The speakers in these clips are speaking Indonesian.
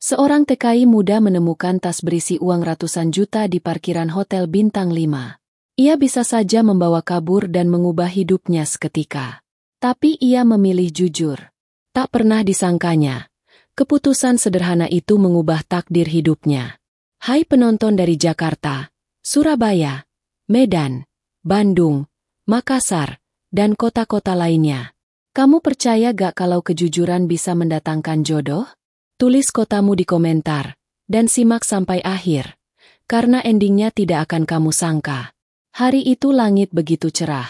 Seorang TKI muda menemukan tas berisi uang ratusan juta di parkiran hotel bintang 5. Ia bisa saja membawa kabur dan mengubah hidupnya seketika. Tapi ia memilih jujur. Tak pernah disangkanya. Keputusan sederhana itu mengubah takdir hidupnya. Hai penonton dari Jakarta, Surabaya, Medan, Bandung, Makassar, dan kota-kota lainnya. Kamu percaya gak kalau kejujuran bisa mendatangkan jodoh? Tulis kotamu di komentar, dan simak sampai akhir. Karena endingnya tidak akan kamu sangka. Hari itu langit begitu cerah.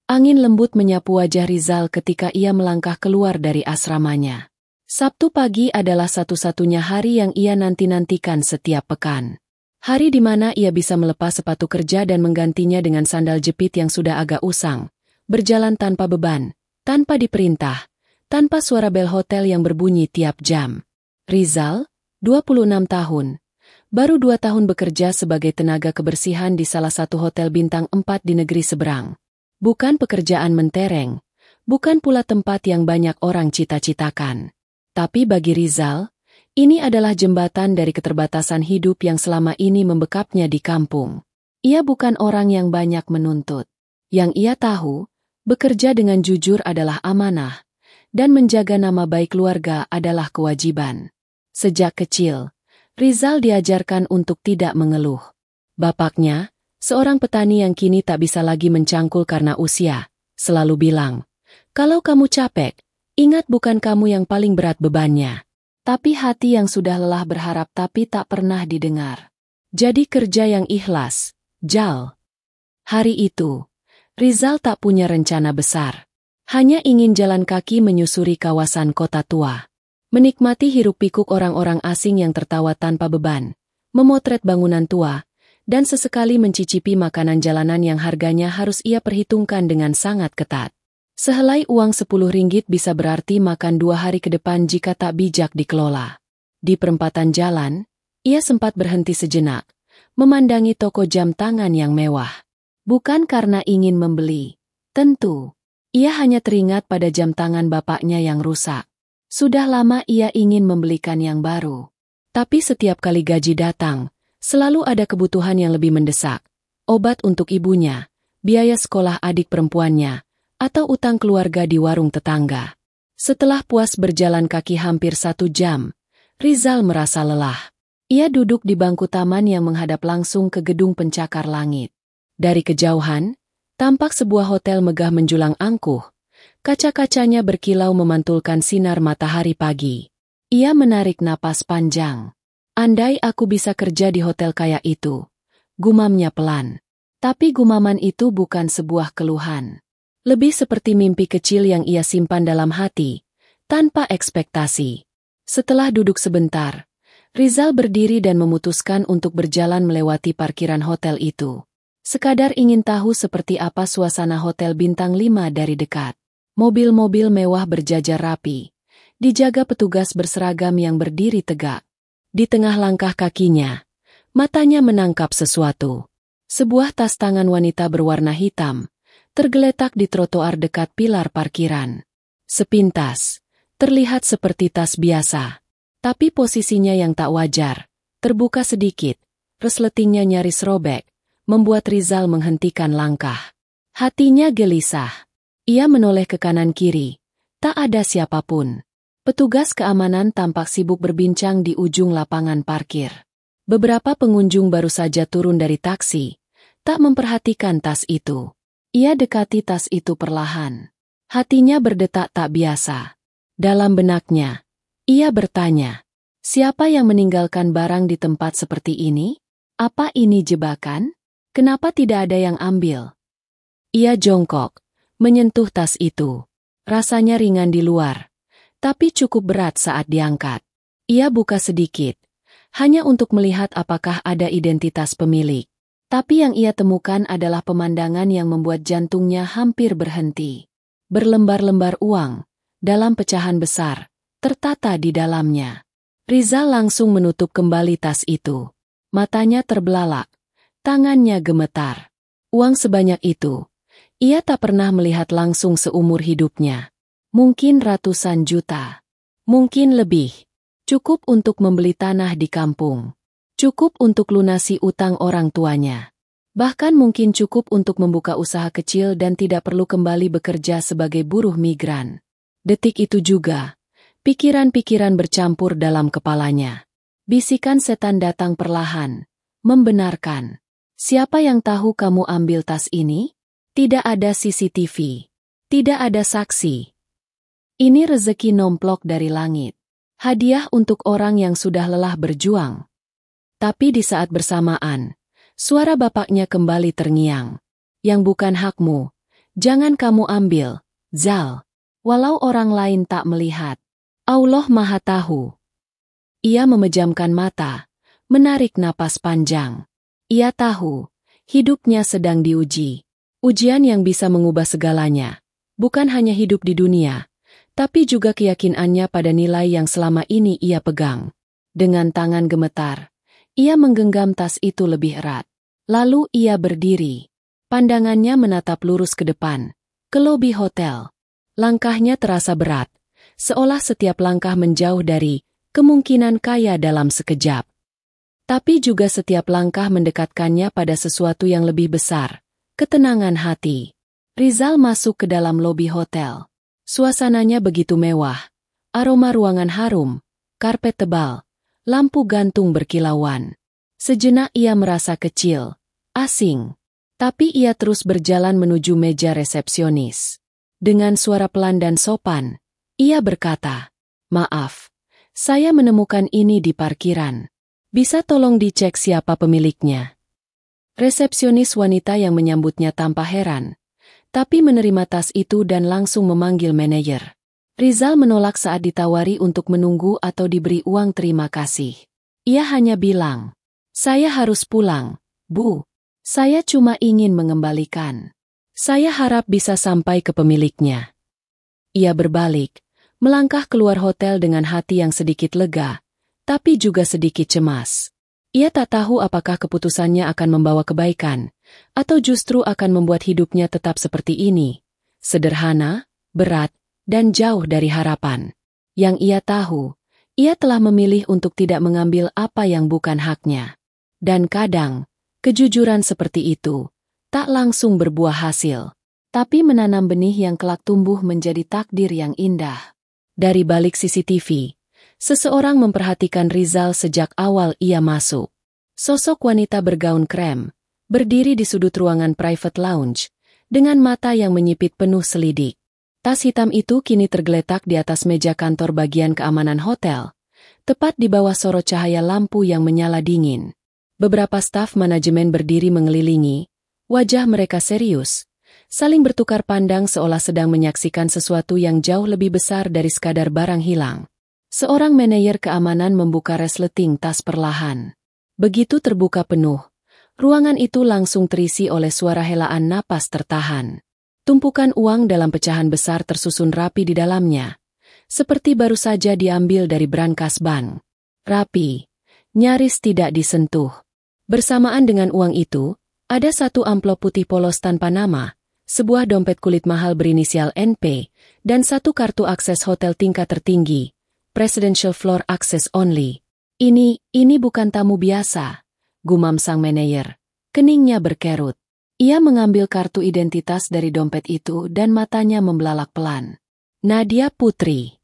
Angin lembut menyapu wajah Rizal ketika ia melangkah keluar dari asramanya. Sabtu pagi adalah satu-satunya hari yang ia nanti-nantikan setiap pekan. Hari di mana ia bisa melepas sepatu kerja dan menggantinya dengan sandal jepit yang sudah agak usang. Berjalan tanpa beban, tanpa diperintah, tanpa suara bel hotel yang berbunyi tiap jam. Rizal, 26 tahun. Baru 2 tahun bekerja sebagai tenaga kebersihan di salah satu hotel bintang 4 di negeri seberang. Bukan pekerjaan mentereng, bukan pula tempat yang banyak orang cita-citakan. Tapi bagi Rizal, ini adalah jembatan dari keterbatasan hidup yang selama ini membekapnya di kampung. Ia bukan orang yang banyak menuntut. Yang ia tahu, bekerja dengan jujur adalah amanah, dan menjaga nama baik keluarga adalah kewajiban. Sejak kecil, Rizal diajarkan untuk tidak mengeluh. Bapaknya, seorang petani yang kini tak bisa lagi mencangkul karena usia, selalu bilang, "Kalau kamu capek, ingat bukan kamu yang paling berat bebannya." Tapi hati yang sudah lelah berharap tapi tak pernah didengar. Jadi kerja yang ikhlas, Jal. Hari itu, Rizal tak punya rencana besar. Hanya ingin jalan kaki menyusuri kawasan kota tua. Menikmati hiruk-pikuk orang-orang asing yang tertawa tanpa beban, memotret bangunan tua, dan sesekali mencicipi makanan jalanan yang harganya harus ia perhitungkan dengan sangat ketat. Sehelai uang 10 ringgit bisa berarti makan 2 hari ke depan jika tak bijak dikelola. Di perempatan jalan, ia sempat berhenti sejenak, memandangi toko jam tangan yang mewah. Bukan karena ingin membeli, tentu. Ia hanya teringat pada jam tangan bapaknya yang rusak. Sudah lama ia ingin membelikan yang baru. Tapi setiap kali gaji datang, selalu ada kebutuhan yang lebih mendesak. Obat untuk ibunya, biaya sekolah adik perempuannya, atau utang keluarga di warung tetangga. Setelah puas berjalan kaki hampir 1 jam, Rizal merasa lelah. Ia duduk di bangku taman yang menghadap langsung ke gedung pencakar langit. Dari kejauhan, tampak sebuah hotel megah menjulang angkuh. Kaca-kacanya berkilau memantulkan sinar matahari pagi. Ia menarik napas panjang. Andai aku bisa kerja di hotel kayak itu, gumamnya pelan. Tapi gumaman itu bukan sebuah keluhan. Lebih seperti mimpi kecil yang ia simpan dalam hati, tanpa ekspektasi. Setelah duduk sebentar, Rizal berdiri dan memutuskan untuk berjalan melewati parkiran hotel itu. Sekadar ingin tahu seperti apa suasana hotel bintang 5 dari dekat. Mobil-mobil mewah berjajar rapi, dijaga petugas berseragam yang berdiri tegak. Di tengah langkah kakinya, matanya menangkap sesuatu. Sebuah tas tangan wanita berwarna hitam, tergeletak di trotoar dekat pilar parkiran. Sepintas, terlihat seperti tas biasa. Tapi posisinya yang tak wajar, terbuka sedikit, resletingnya nyaris robek, membuat Rizal menghentikan langkah. Hatinya gelisah. Ia menoleh ke kanan-kiri. Tak ada siapapun. Petugas keamanan tampak sibuk berbincang di ujung lapangan parkir. Beberapa pengunjung baru saja turun dari taksi, tak memperhatikan tas itu. Ia dekati tas itu perlahan. Hatinya berdetak tak biasa. Dalam benaknya, ia bertanya, siapa yang meninggalkan barang di tempat seperti ini? Apa ini jebakan? Kenapa tidak ada yang ambil? Ia jongkok, menyentuh tas itu. Rasanya ringan di luar, tapi cukup berat saat diangkat. Ia buka sedikit, hanya untuk melihat apakah ada identitas pemilik. Tapi yang ia temukan adalah pemandangan yang membuat jantungnya hampir berhenti. Berlembar-lembar uang, dalam pecahan besar, tertata di dalamnya. Rizal langsung menutup kembali tas itu. Matanya terbelalak, tangannya gemetar. Uang sebanyak itu, ia tak pernah melihat langsung seumur hidupnya. Mungkin ratusan juta. Mungkin lebih. Cukup untuk membeli tanah di kampung. Cukup untuk lunasi utang orang tuanya. Bahkan mungkin cukup untuk membuka usaha kecil dan tidak perlu kembali bekerja sebagai buruh migran. Detik itu juga, pikiran-pikiran bercampur dalam kepalanya. Bisikan setan datang perlahan, membenarkan. Siapa yang tahu kamu ambil tas ini? Tidak ada CCTV. Tidak ada saksi. Ini rezeki nomplok dari langit. Hadiah untuk orang yang sudah lelah berjuang. Tapi di saat bersamaan, suara bapaknya kembali terngiang. Yang bukan hakmu, jangan kamu ambil, Zal. Walau orang lain tak melihat. Allah Maha Tahu. Ia memejamkan mata, menarik napas panjang. Ia tahu, hidupnya sedang diuji. Ujian yang bisa mengubah segalanya. Bukan hanya hidup di dunia, tapi juga keyakinannya pada nilai yang selama ini ia pegang. Dengan tangan gemetar, ia menggenggam tas itu lebih erat. Lalu ia berdiri. Pandangannya menatap lurus ke depan, ke lobi hotel. Langkahnya terasa berat, seolah setiap langkah menjauh dari kemungkinan kaya dalam sekejap. Tapi juga setiap langkah mendekatkannya pada sesuatu yang lebih besar, ketenangan hati. Rizal masuk ke dalam lobi hotel. Suasananya begitu mewah, aroma ruangan harum, karpet tebal, lampu gantung berkilauan. Sejenak ia merasa kecil, asing. Tapi ia terus berjalan menuju meja resepsionis. Dengan suara pelan dan sopan, ia berkata, "Maaf, saya menemukan ini di parkiran. Bisa tolong dicek siapa pemiliknya?" Resepsionis wanita yang menyambutnya tanpa heran, tapi menerima tas itu dan langsung memanggil manajer. Rizal menolak saat ditawari untuk menunggu atau diberi uang terima kasih. Ia hanya bilang, "Saya harus pulang, Bu. Saya cuma ingin mengembalikan. Saya harap bisa sampai ke pemiliknya." Ia berbalik, melangkah keluar hotel dengan hati yang sedikit lega, tapi juga sedikit cemas. Ia tak tahu apakah keputusannya akan membawa kebaikan, atau justru akan membuat hidupnya tetap seperti ini. Sederhana, berat, dan jauh dari harapan. Yang ia tahu, ia telah memilih untuk tidak mengambil apa yang bukan haknya. Dan kadang, kejujuran seperti itu, tak langsung berbuah hasil, tapi menanam benih yang kelak tumbuh menjadi takdir yang indah. Dari balik CCTV, seseorang memperhatikan Rizal sejak awal ia masuk. Sosok wanita bergaun krem, berdiri di sudut ruangan private lounge, dengan mata yang menyipit penuh selidik. Tas hitam itu kini tergeletak di atas meja kantor bagian keamanan hotel, tepat di bawah sorot cahaya lampu yang menyala dingin. Beberapa staf manajemen berdiri mengelilingi, wajah mereka serius, saling bertukar pandang seolah sedang menyaksikan sesuatu yang jauh lebih besar dari sekadar barang hilang. Seorang manajer keamanan membuka resleting tas perlahan. Begitu terbuka penuh, ruangan itu langsung terisi oleh suara helaan napas tertahan. Tumpukan uang dalam pecahan besar tersusun rapi di dalamnya, seperti baru saja diambil dari brankas bank. Rapi, nyaris tidak disentuh. Bersamaan dengan uang itu, ada satu amplop putih polos tanpa nama, sebuah dompet kulit mahal berinisial NP, dan satu kartu akses hotel tingkat tertinggi. Presidential Floor Access Only. Ini bukan tamu biasa, gumam sang manajer. Keningnya berkerut. Ia mengambil kartu identitas dari dompet itu dan matanya membelalak pelan. Nadia Putri.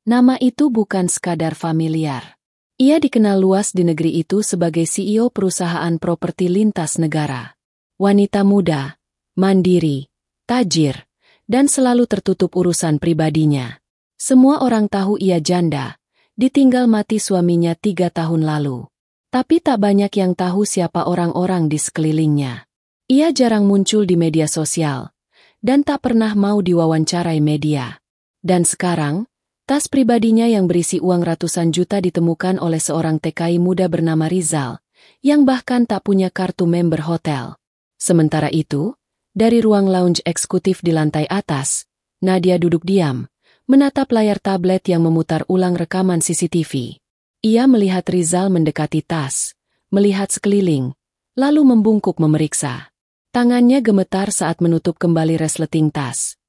Nama itu bukan sekadar familiar. Ia dikenal luas di negeri itu sebagai CEO perusahaan properti lintas negara. Wanita muda, mandiri, tajir, dan selalu tertutup urusan pribadinya. Semua orang tahu ia janda, ditinggal mati suaminya 3 tahun lalu. Tapi tak banyak yang tahu siapa orang-orang di sekelilingnya. Ia jarang muncul di media sosial, dan tak pernah mau diwawancarai media. Dan sekarang, tas pribadinya yang berisi uang ratusan juta ditemukan oleh seorang TKI muda bernama Rizal, yang bahkan tak punya kartu member hotel. Sementara itu, dari ruang lounge eksekutif di lantai atas, Nadia duduk diam, menatap layar tablet yang memutar ulang rekaman CCTV. Ia melihat Rizal mendekati tas, melihat sekeliling, lalu membungkuk memeriksa. Tangannya gemetar saat menutup kembali resleting tas,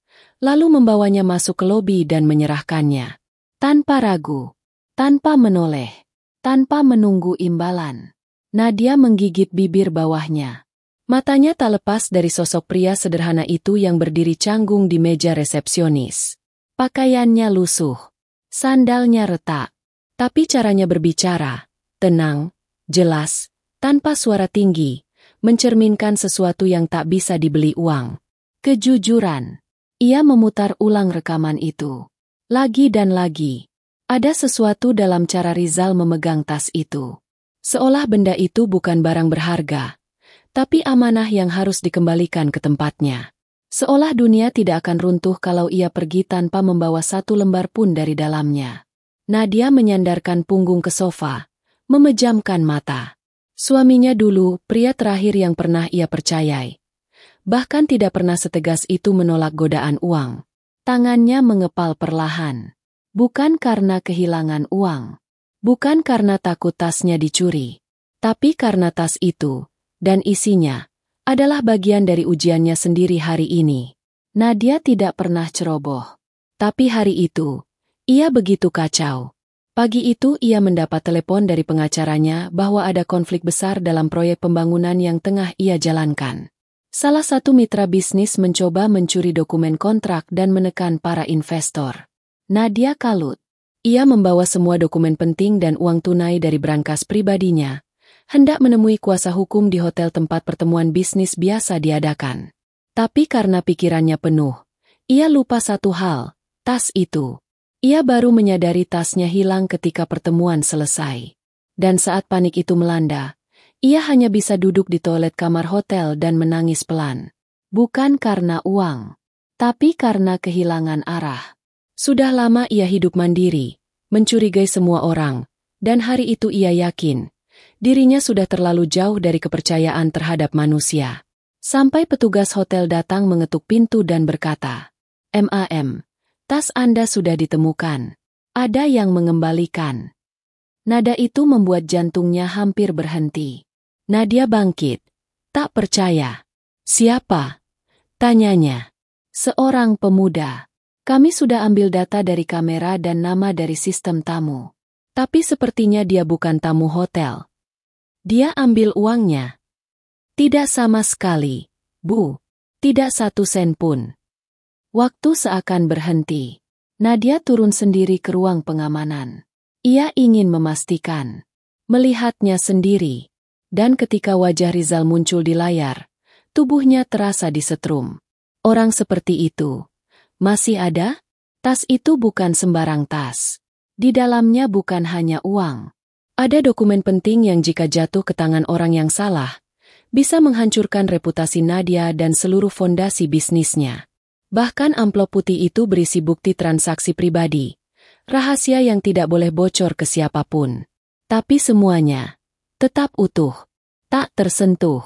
lalu membawanya masuk ke lobi dan menyerahkannya. Tanpa ragu, Tanpa menoleh, tanpa menunggu imbalan, Nadia menggigit bibir bawahnya. Matanya tak lepas dari sosok pria sederhana itu yang berdiri canggung di meja resepsionis. Pakaiannya lusuh, sandalnya retak, tapi caranya berbicara, tenang, jelas, tanpa suara tinggi, mencerminkan sesuatu yang tak bisa dibeli uang. Kejujuran. Ia memutar ulang rekaman itu. Lagi dan lagi. Ada sesuatu dalam cara Rizal memegang tas itu. Seolah benda itu bukan barang berharga, tapi amanah yang harus dikembalikan ke tempatnya. Seolah dunia tidak akan runtuh kalau ia pergi tanpa membawa satu lembar pun dari dalamnya. Nadia menyandarkan punggung ke sofa, memejamkan mata. Suaminya dulu, pria terakhir yang pernah ia percayai. Bahkan tidak pernah setegas itu menolak godaan uang. Tangannya mengepal perlahan. Bukan karena kehilangan uang. Bukan karena takut tasnya dicuri. Tapi karena tas itu, dan isinya, adalah bagian dari ujiannya sendiri hari ini. Nadia tidak pernah ceroboh. Tapi hari itu, ia begitu kacau. Pagi itu ia mendapat telepon dari pengacaranya bahwa ada konflik besar dalam proyek pembangunan yang tengah ia jalankan. Salah satu mitra bisnis mencoba mencuri dokumen kontrak dan menekan para investor. Nadia kalut. Ia membawa semua dokumen penting dan uang tunai dari brankas pribadinya, hendak menemui kuasa hukum di hotel tempat pertemuan bisnis biasa diadakan. Tapi karena pikirannya penuh, ia lupa satu hal, tas itu. Ia baru menyadari tasnya hilang ketika pertemuan selesai. Dan saat panik itu melanda, ia hanya bisa duduk di toilet kamar hotel dan menangis pelan. Bukan karena uang, tapi karena kehilangan arah. Sudah lama ia hidup mandiri, mencurigai semua orang, dan hari itu ia yakin, dirinya sudah terlalu jauh dari kepercayaan terhadap manusia. Sampai petugas hotel datang mengetuk pintu dan berkata, "Mam. Tas Anda sudah ditemukan. Ada yang mengembalikan." Nada itu membuat jantungnya hampir berhenti. Nadia bangkit. Tak percaya. "Siapa?" tanyanya. "Seorang pemuda. Kami sudah ambil data dari kamera dan nama dari sistem tamu. Tapi sepertinya dia bukan tamu hotel." "Dia ambil uangnya?" "Tidak sama sekali, Bu. Tidak satu sen pun." Waktu seakan berhenti. Nadia turun sendiri ke ruang pengamanan. Ia ingin memastikan. Melihatnya sendiri. Dan ketika wajah Rizal muncul di layar, tubuhnya terasa disetrum. Orang seperti itu. Masih ada? Tas itu bukan sembarang tas. Di dalamnya bukan hanya uang. Ada dokumen penting yang jika jatuh ke tangan orang yang salah, bisa menghancurkan reputasi Nadia dan seluruh fondasi bisnisnya. Bahkan amplop putih itu berisi bukti transaksi pribadi, rahasia yang tidak boleh bocor ke siapapun. Tapi semuanya tetap utuh, tak tersentuh.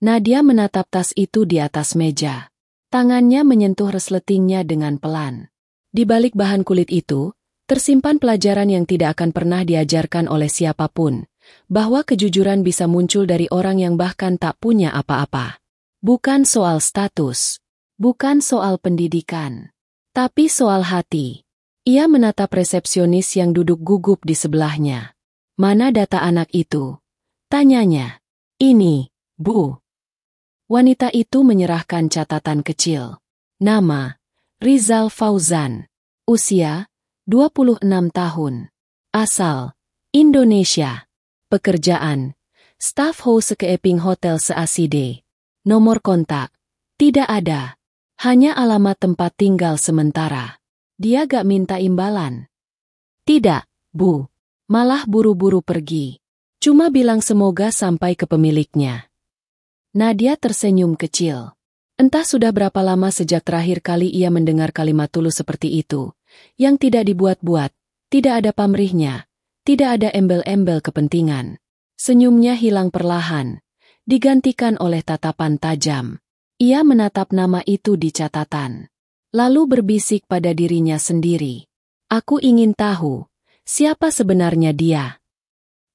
Nadia menatap tas itu di atas meja. Tangannya menyentuh resletingnya dengan pelan. Di balik bahan kulit itu, tersimpan pelajaran yang tidak akan pernah diajarkan oleh siapapun, bahwa kejujuran bisa muncul dari orang yang bahkan tak punya apa-apa. Bukan soal status. Bukan soal pendidikan, tapi soal hati. Ia menatap resepsionis yang duduk gugup di sebelahnya. "Mana data anak itu?" tanyanya. "Ini, Bu." Wanita itu menyerahkan catatan kecil. Nama, Rizal Fauzan. Usia, 26 tahun. Asal, Indonesia. Pekerjaan, staf house Keeping Hotel se-ACD. Nomor kontak, tidak ada. Hanya alamat tempat tinggal sementara. Dia gak minta imbalan. "Tidak, Bu. Malah buru-buru pergi. Cuma bilang semoga sampai ke pemiliknya." Nadia tersenyum kecil. Entah sudah berapa lama sejak terakhir kali ia mendengar kalimat tulus seperti itu, yang tidak dibuat-buat, tidak ada pamrihnya, tidak ada embel-embel kepentingan. Senyumnya hilang perlahan, digantikan oleh tatapan tajam. Ia menatap nama itu di catatan. Lalu berbisik pada dirinya sendiri. "Aku ingin tahu, siapa sebenarnya dia?"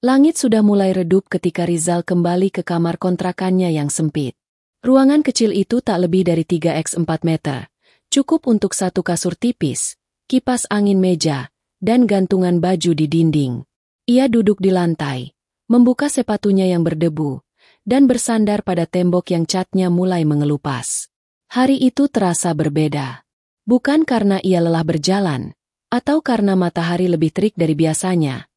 Langit sudah mulai redup ketika Rizal kembali ke kamar kontrakannya yang sempit. Ruangan kecil itu tak lebih dari 3x4 meter. Cukup untuk satu kasur tipis, kipas angin meja, dan gantungan baju di dinding. Ia duduk di lantai, membuka sepatunya yang berdebu, dan bersandar pada tembok yang catnya mulai mengelupas. Hari itu terasa berbeda. Bukan karena ia lelah berjalan, atau karena matahari lebih terik dari biasanya,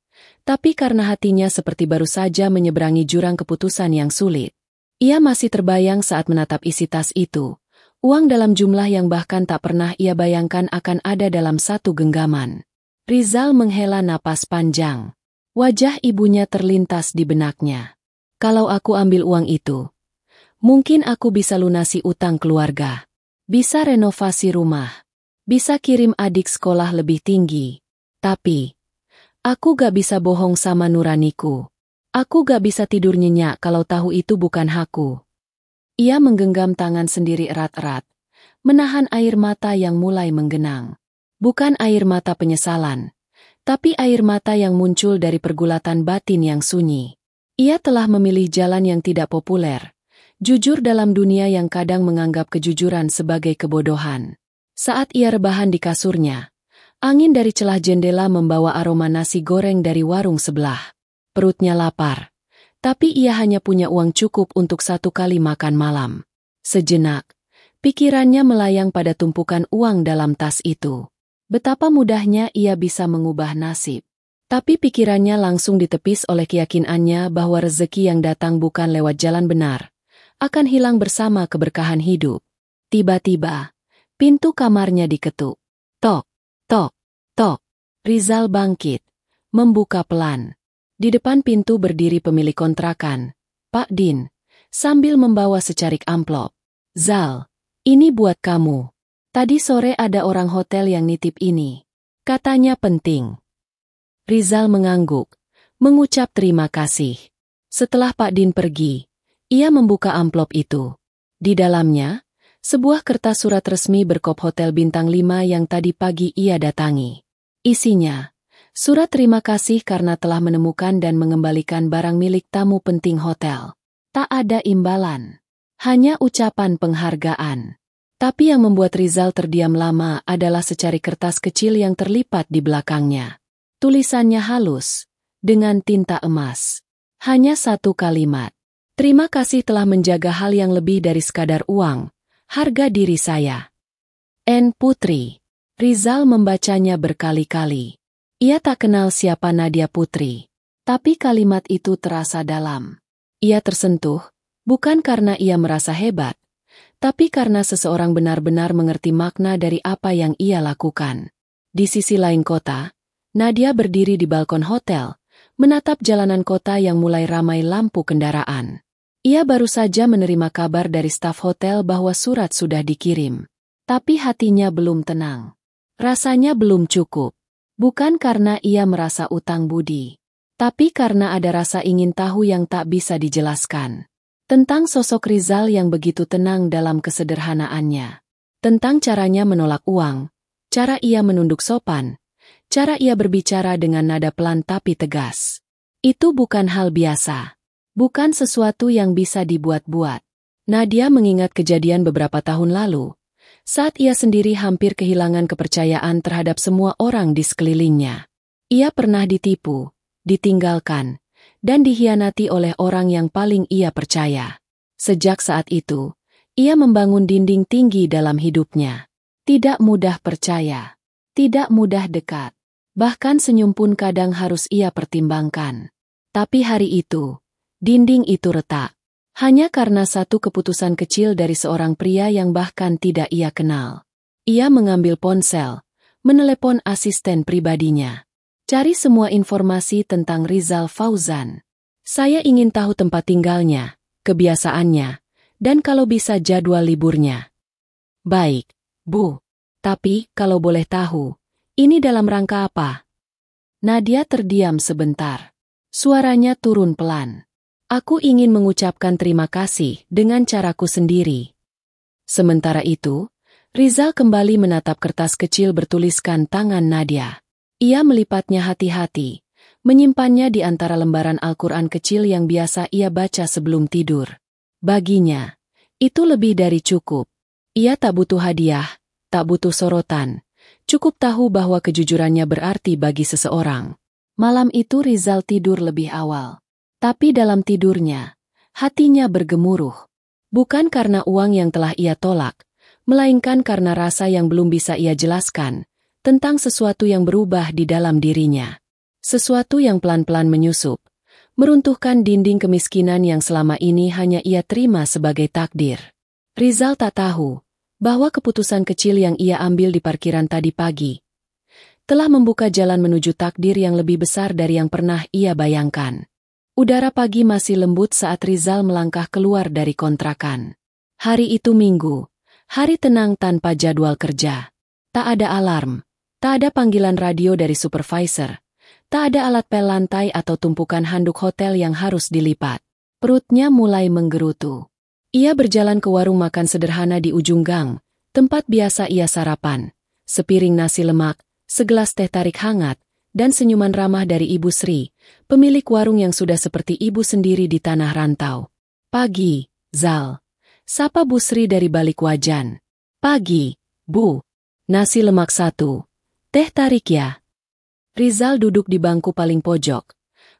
tapi karena hatinya seperti baru saja menyeberangi jurang keputusan yang sulit. Ia masih terbayang saat menatap isi tas itu, uang dalam jumlah yang bahkan tak pernah ia bayangkan akan ada dalam satu genggaman. Rizal menghela napas panjang. Wajah ibunya terlintas di benaknya. Kalau aku ambil uang itu, mungkin aku bisa lunasi utang keluarga. Bisa renovasi rumah. Bisa kirim adik sekolah lebih tinggi. Tapi, aku gak bisa bohong sama nuraniku. Aku gak bisa tidur nyenyak kalau tahu itu bukan hakku. Ia menggenggam tangan sendiri erat-erat, menahan air mata yang mulai menggenang. Bukan air mata penyesalan, tapi air mata yang muncul dari pergulatan batin yang sunyi. Ia telah memilih jalan yang tidak populer, jujur dalam dunia yang kadang menganggap kejujuran sebagai kebodohan. Saat ia rebahan di kasurnya, angin dari celah jendela membawa aroma nasi goreng dari warung sebelah. Perutnya lapar, tapi ia hanya punya uang cukup untuk 1 kali makan malam. Sejenak, pikirannya melayang pada tumpukan uang dalam tas itu. Betapa mudahnya ia bisa mengubah nasib. Tapi pikirannya langsung ditepis oleh keyakinannya bahwa rezeki yang datang bukan lewat jalan benar, akan hilang bersama keberkahan hidup. Tiba-tiba, pintu kamarnya diketuk. Tok, tok, tok. Rizal bangkit, membuka pelan. Di depan pintu berdiri pemilik kontrakan, Pak Din, sambil membawa secarik amplop. Zal, ini buat kamu. Tadi sore ada orang hotel yang nitip ini. Katanya penting. Rizal mengangguk, mengucap terima kasih. Setelah Pak Din pergi, ia membuka amplop itu. Di dalamnya, sebuah kertas surat resmi berkop Hotel Bintang 5 yang tadi pagi ia datangi. Isinya, surat terima kasih karena telah menemukan dan mengembalikan barang milik tamu penting hotel. Tak ada imbalan, hanya ucapan penghargaan. Tapi yang membuat Rizal terdiam lama adalah secari kertas kecil yang terlipat di belakangnya. Tulisannya halus, dengan tinta emas. Hanya 1 kalimat. Terima kasih telah menjaga hal yang lebih dari sekadar uang, harga diri saya. N. Putri. Rizal membacanya berkali-kali. Ia tak kenal siapa Nadia Putri. Tapi kalimat itu terasa dalam. Ia tersentuh, bukan karena ia merasa hebat, tapi karena seseorang benar-benar mengerti makna dari apa yang ia lakukan. Di sisi lain kota, Nadia berdiri di balkon hotel, menatap jalanan kota yang mulai ramai lampu kendaraan. Ia baru saja menerima kabar dari staf hotel bahwa surat sudah dikirim. Tapi hatinya belum tenang. Rasanya belum cukup. Bukan karena ia merasa utang budi, tapi karena ada rasa ingin tahu yang tak bisa dijelaskan. Tentang sosok Rizal yang begitu tenang dalam kesederhanaannya. Tentang caranya menolak uang, cara ia menunduk sopan, cara ia berbicara dengan nada pelan tapi tegas. Itu bukan hal biasa. Bukan sesuatu yang bisa dibuat-buat. Nadia mengingat kejadian beberapa tahun lalu, saat ia sendiri hampir kehilangan kepercayaan terhadap semua orang di sekelilingnya. Ia pernah ditipu, ditinggalkan, dan dikhianati oleh orang yang paling ia percaya. Sejak saat itu, ia membangun dinding tinggi dalam hidupnya. Tidak mudah percaya, tidak mudah dekat, bahkan senyum pun kadang harus ia pertimbangkan. Tapi hari itu, dinding itu retak. Hanya karena satu keputusan kecil dari seorang pria yang bahkan tidak ia kenal. Ia mengambil ponsel, menelepon asisten pribadinya. Cari semua informasi tentang Rizal Fauzan. Saya ingin tahu tempat tinggalnya, kebiasaannya, dan kalau bisa jadwal liburnya. Baik, Bu. Tapi, kalau boleh tahu, ini dalam rangka apa? Nadia terdiam sebentar. Suaranya turun pelan. Aku ingin mengucapkan terima kasih dengan caraku sendiri. Sementara itu, Rizal kembali menatap kertas kecil bertuliskan tangan Nadia. Ia melipatnya hati-hati, menyimpannya di antara lembaran Al-Quran kecil yang biasa ia baca sebelum tidur. Baginya, itu lebih dari cukup. Ia tak butuh hadiah, tak butuh sorotan, Cukup tahu bahwa kejujurannya berarti bagi seseorang. Malam itu Rizal tidur lebih awal. Tapi dalam tidurnya, hatinya bergemuruh. Bukan karena uang yang telah ia tolak, melainkan karena rasa yang belum bisa ia jelaskan, tentang sesuatu yang berubah di dalam dirinya. Sesuatu yang pelan-pelan menyusup, meruntuhkan dinding kemiskinan yang selama ini hanya ia terima sebagai takdir. Rizal tak tahu bahwa keputusan kecil yang ia ambil di parkiran tadi pagi telah membuka jalan menuju takdir yang lebih besar dari yang pernah ia bayangkan. Udara pagi masih lembut saat Rizal melangkah keluar dari kontrakan. Hari itu Minggu, hari tenang tanpa jadwal kerja. Tak ada alarm, tak ada panggilan radio dari supervisor, tak ada alat pel lantai atau tumpukan handuk hotel yang harus dilipat. Perutnya mulai menggerutu. Ia berjalan ke warung makan sederhana di ujung gang, tempat biasa ia sarapan. Sepiring nasi lemak, segelas teh tarik hangat, dan senyuman ramah dari Ibu Sri, pemilik warung yang sudah seperti ibu sendiri di tanah rantau. Pagi, Zal. Sapa Bu Sri dari balik wajan. Pagi, Bu. Nasi lemak 1. Teh tarik ya. Rizal duduk di bangku paling pojok,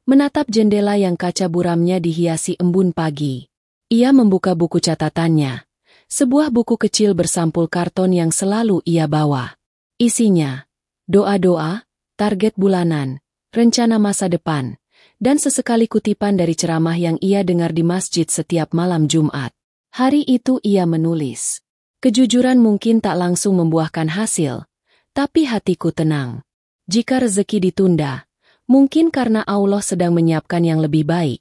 menatap jendela yang kaca buramnya dihiasi embun pagi. Ia membuka buku catatannya, sebuah buku kecil bersampul karton yang selalu ia bawa. Isinya, doa-doa, target bulanan, rencana masa depan, dan sesekali kutipan dari ceramah yang ia dengar di masjid setiap malam Jumat. Hari itu ia menulis. Kejujuran mungkin tak langsung membuahkan hasil, tapi hatiku tenang. Jika rezeki ditunda, mungkin karena Allah sedang menyiapkan yang lebih baik.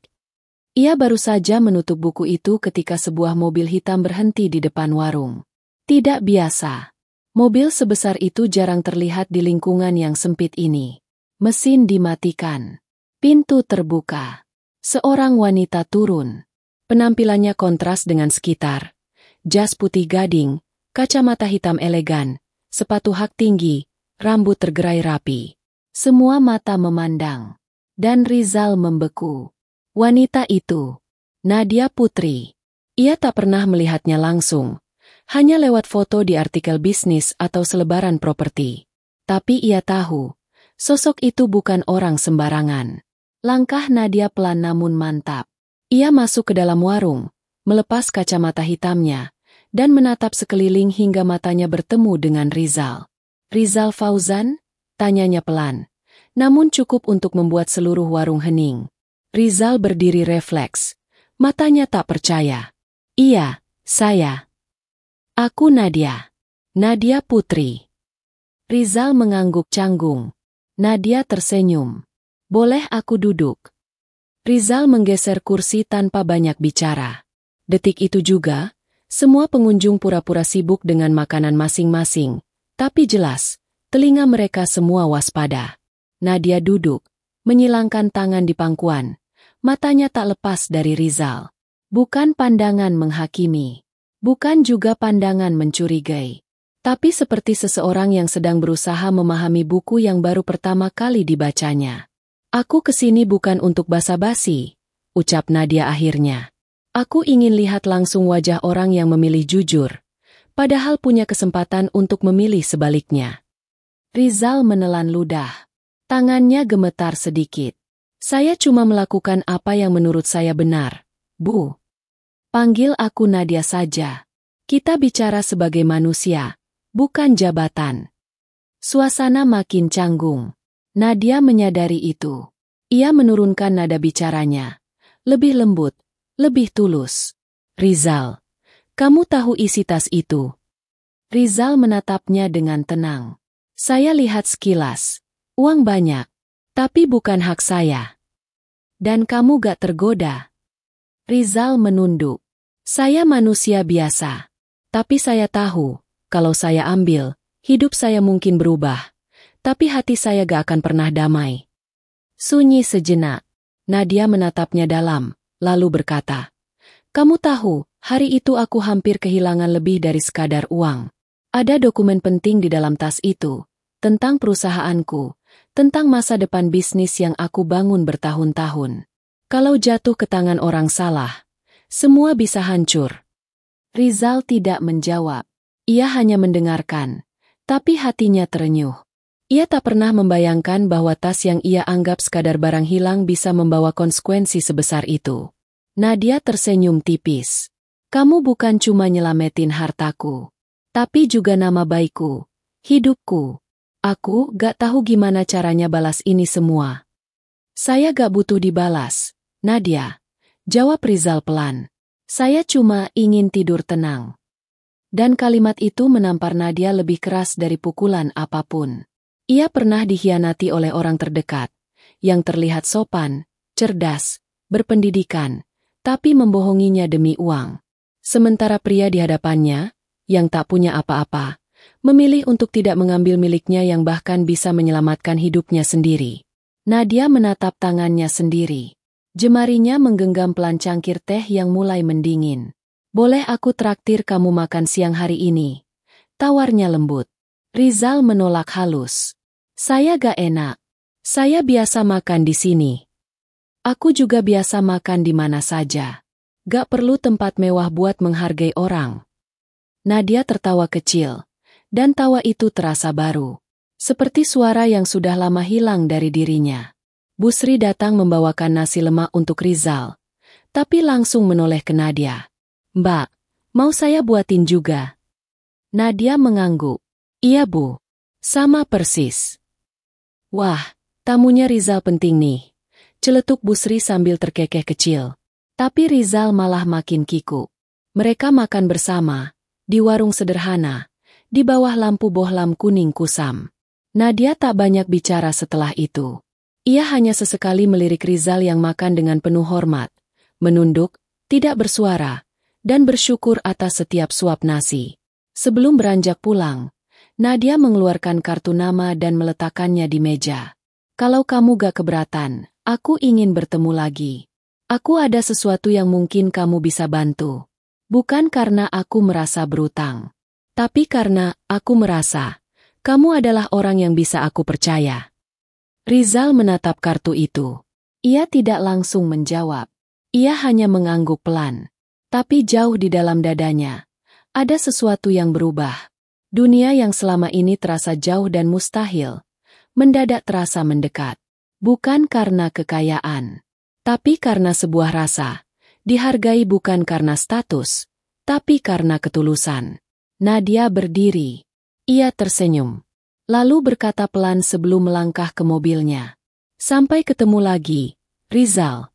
Ia baru saja menutup buku itu ketika sebuah mobil hitam berhenti di depan warung. Tidak biasa. Mobil sebesar itu jarang terlihat di lingkungan yang sempit ini. Mesin dimatikan. Pintu terbuka. Seorang wanita turun. Penampilannya kontras dengan sekitar. Jas putih gading, kacamata hitam elegan, sepatu hak tinggi, rambut tergerai rapi. Semua mata memandang. Dan Rizal membeku. Wanita itu, Nadia Putri. Ia tak pernah melihatnya langsung, hanya lewat foto di artikel bisnis atau selebaran properti. Tapi ia tahu, sosok itu bukan orang sembarangan. Langkah Nadia pelan namun mantap. Ia masuk ke dalam warung, melepas kacamata hitamnya, dan menatap sekeliling hingga matanya bertemu dengan Rizal. Rizal Fauzan? Tanyanya pelan, namun cukup untuk membuat seluruh warung hening. Rizal berdiri refleks, matanya tak percaya. Iya, saya. Aku Nadia. Nadia Putri. Rizal mengangguk canggung. Nadia tersenyum. Boleh aku duduk? Rizal menggeser kursi tanpa banyak bicara. Detik itu juga, semua pengunjung pura-pura sibuk dengan makanan masing-masing, tapi jelas, telinga mereka semua waspada. Nadia duduk, menyilangkan tangan di pangkuan, matanya tak lepas dari Rizal. Bukan pandangan menghakimi, bukan juga pandangan mencurigai, tapi seperti seseorang yang sedang berusaha memahami buku yang baru pertama kali dibacanya. Aku kesini bukan untuk basa-basi, ucap Nadia akhirnya. Aku ingin lihat langsung wajah orang yang memilih jujur, padahal punya kesempatan untuk memilih sebaliknya. Rizal menelan ludah. Tangannya gemetar sedikit. Saya cuma melakukan apa yang menurut saya benar, Bu. Panggil aku Nadia saja. Kita bicara sebagai manusia, bukan jabatan. Suasana makin canggung. Nadia menyadari itu. Ia menurunkan nada bicaranya. Lebih lembut, lebih tulus. Rizal, kamu tahu isi tas itu? Rizal menatapnya dengan tenang. Saya lihat sekilas. Uang banyak. Tapi bukan hak saya. Dan kamu gak tergoda? Rizal menunduk. Saya manusia biasa. Tapi saya tahu, kalau saya ambil, hidup saya mungkin berubah. Tapi hati saya gak akan pernah damai. Sunyi sejenak. Nadia menatapnya dalam, lalu berkata, kamu tahu, hari itu aku hampir kehilangan lebih dari sekadar uang. Ada dokumen penting di dalam tas itu, tentang perusahaanku, tentang masa depan bisnis yang aku bangun bertahun-tahun. Kalau jatuh ke tangan orang salah, semua bisa hancur. Rizal tidak menjawab. Ia hanya mendengarkan, Tapi hatinya terenyuh. Ia tak pernah membayangkan bahwa tas yang ia anggap sekadar barang hilang bisa membawa konsekuensi sebesar itu. Nadia tersenyum tipis. Kamu bukan cuma nyelamatin hartaku, tapi juga nama baikku, hidupku. Aku gak tahu gimana caranya balas ini semua. Saya gak butuh dibalas, Nadia. Jawab Rizal pelan. Saya cuma ingin tidur tenang. Dan kalimat itu menampar Nadia lebih keras dari pukulan apapun. Ia pernah dikhianati oleh orang terdekat, yang terlihat sopan, cerdas, berpendidikan, tapi membohonginya demi uang. Sementara pria di hadapannya, yang tak punya apa-apa, memilih untuk tidak mengambil miliknya yang bahkan bisa menyelamatkan hidupnya sendiri. Nadia menatap tangannya sendiri. Jemarinya menggenggam pelan cangkir teh yang mulai mendingin. Boleh aku traktir kamu makan siang hari ini? Tawarnya lembut. Rizal menolak halus. Saya gak enak. Saya biasa makan di sini. Aku juga biasa makan di mana saja. Gak perlu tempat mewah buat menghargai orang. Nadia tertawa kecil, dan tawa itu terasa baru. Seperti suara yang sudah lama hilang dari dirinya. Busri datang membawakan nasi lemak untuk Rizal, tapi langsung menoleh ke Nadia. Mbak, mau saya buatin juga? Nadia mengangguk. Iya bu, sama persis. Wah, tamunya Rizal penting nih. Celetuk Busri sambil terkekeh kecil. Tapi Rizal malah makin kikuk. Mereka makan bersama, di warung sederhana, di bawah lampu bohlam kuning kusam. Nadia tak banyak bicara setelah itu. Ia hanya sesekali melirik Rizal yang makan dengan penuh hormat, menunduk, tidak bersuara, dan bersyukur atas setiap suap nasi. Sebelum beranjak pulang, Nadia mengeluarkan kartu nama dan meletakkannya di meja. Kalau kamu gak keberatan, aku ingin bertemu lagi. Aku ada sesuatu yang mungkin kamu bisa bantu. Bukan karena aku merasa berutang, tapi karena aku merasa kamu adalah orang yang bisa aku percaya. Rizal menatap kartu itu. Ia tidak langsung menjawab. Ia hanya mengangguk pelan. Tapi jauh di dalam dadanya, ada sesuatu yang berubah. Dunia yang selama ini terasa jauh dan mustahil, mendadak terasa mendekat. Bukan karena kekayaan, tapi karena sebuah rasa, dihargai bukan karena status, tapi karena ketulusan. Nadia berdiri. Ia tersenyum. Lalu berkata pelan sebelum melangkah ke mobilnya. Sampai ketemu lagi, Rizal.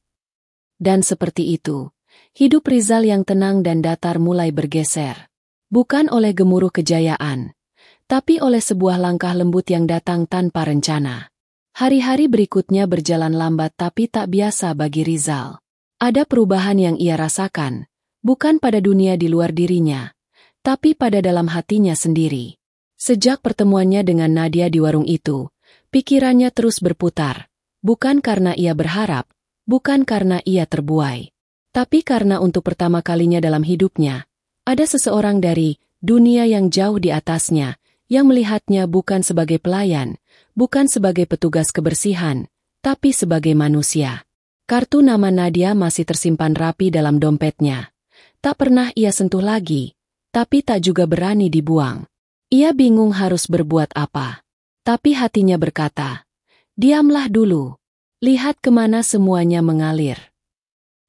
Dan seperti itu, hidup Rizal yang tenang dan datar mulai bergeser. Bukan oleh gemuruh kejayaan, tapi oleh sebuah langkah lembut yang datang tanpa rencana. Hari-hari berikutnya berjalan lambat tapi tak biasa bagi Rizal. Ada perubahan yang ia rasakan, bukan pada dunia di luar dirinya, tapi pada dalam hatinya sendiri. Sejak pertemuannya dengan Nadia di warung itu, pikirannya terus berputar, bukan karena ia berharap, bukan karena ia terbuai, tapi karena untuk pertama kalinya dalam hidupnya, ada seseorang dari dunia yang jauh di atasnya, yang melihatnya bukan sebagai pelayan, bukan sebagai petugas kebersihan, tapi sebagai manusia. Kartu nama Nadia masih tersimpan rapi dalam dompetnya. Tak pernah ia sentuh lagi, tapi tak juga berani dibuang. Ia bingung harus berbuat apa. Tapi hatinya berkata, diamlah dulu. Lihat kemana semuanya mengalir.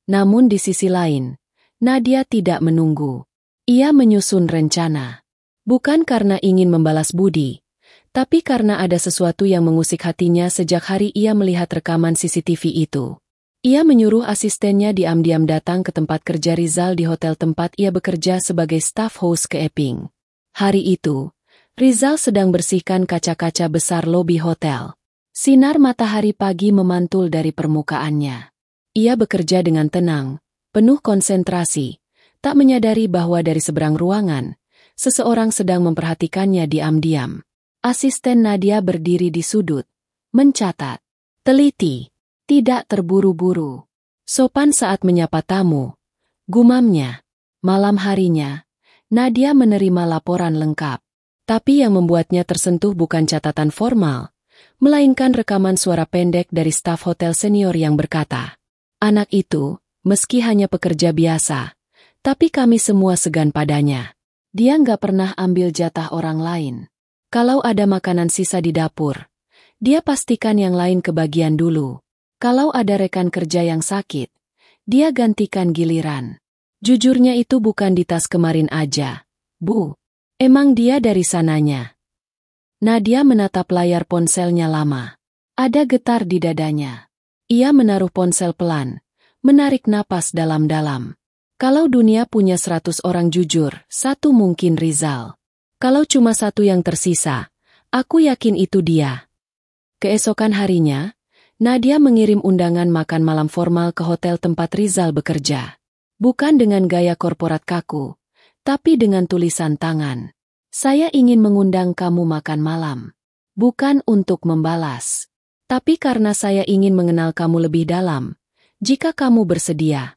Namun di sisi lain, Nadia tidak menunggu. Ia menyusun rencana. Bukan karena ingin membalas budi, tapi karena ada sesuatu yang mengusik hatinya sejak hari ia melihat rekaman CCTV itu. Ia menyuruh asistennya diam-diam datang ke tempat kerja Rizal di hotel tempat ia bekerja sebagai staff host ke Eping. Hari itu, Rizal sedang bersihkan kaca-kaca besar lobi hotel. Sinar matahari pagi memantul dari permukaannya. Ia bekerja dengan tenang, penuh konsentrasi, tak menyadari bahwa dari seberang ruangan, seseorang sedang memperhatikannya diam-diam. Asisten Nadia berdiri di sudut, mencatat, teliti, tidak terburu-buru, sopan saat menyapa tamu. Gumamnya, malam harinya, Nadia menerima laporan lengkap. Tapi yang membuatnya tersentuh bukan catatan formal, melainkan rekaman suara pendek dari staf hotel senior yang berkata, anak itu, meski hanya pekerja biasa, tapi kami semua segan padanya. Dia nggak pernah ambil jatah orang lain. Kalau ada makanan sisa di dapur, dia pastikan yang lain kebagian dulu. Kalau ada rekan kerja yang sakit, dia gantikan giliran. Jujurnya itu bukan di tas kemarin aja, Bu. Emang dia dari sananya. Nadia menatap layar ponselnya lama. Ada getar di dadanya. Ia menaruh ponsel pelan, menarik napas dalam-dalam. Kalau dunia punya 100 orang jujur, satu mungkin Rizal. Kalau cuma satu yang tersisa, aku yakin itu dia. Keesokan harinya, Nadia mengirim undangan makan malam formal ke hotel tempat Rizal bekerja. Bukan dengan gaya korporat kaku, tapi dengan tulisan tangan. Saya ingin mengundang kamu makan malam. Bukan untuk membalas. Tapi karena saya ingin mengenal kamu lebih dalam. Jika kamu bersedia.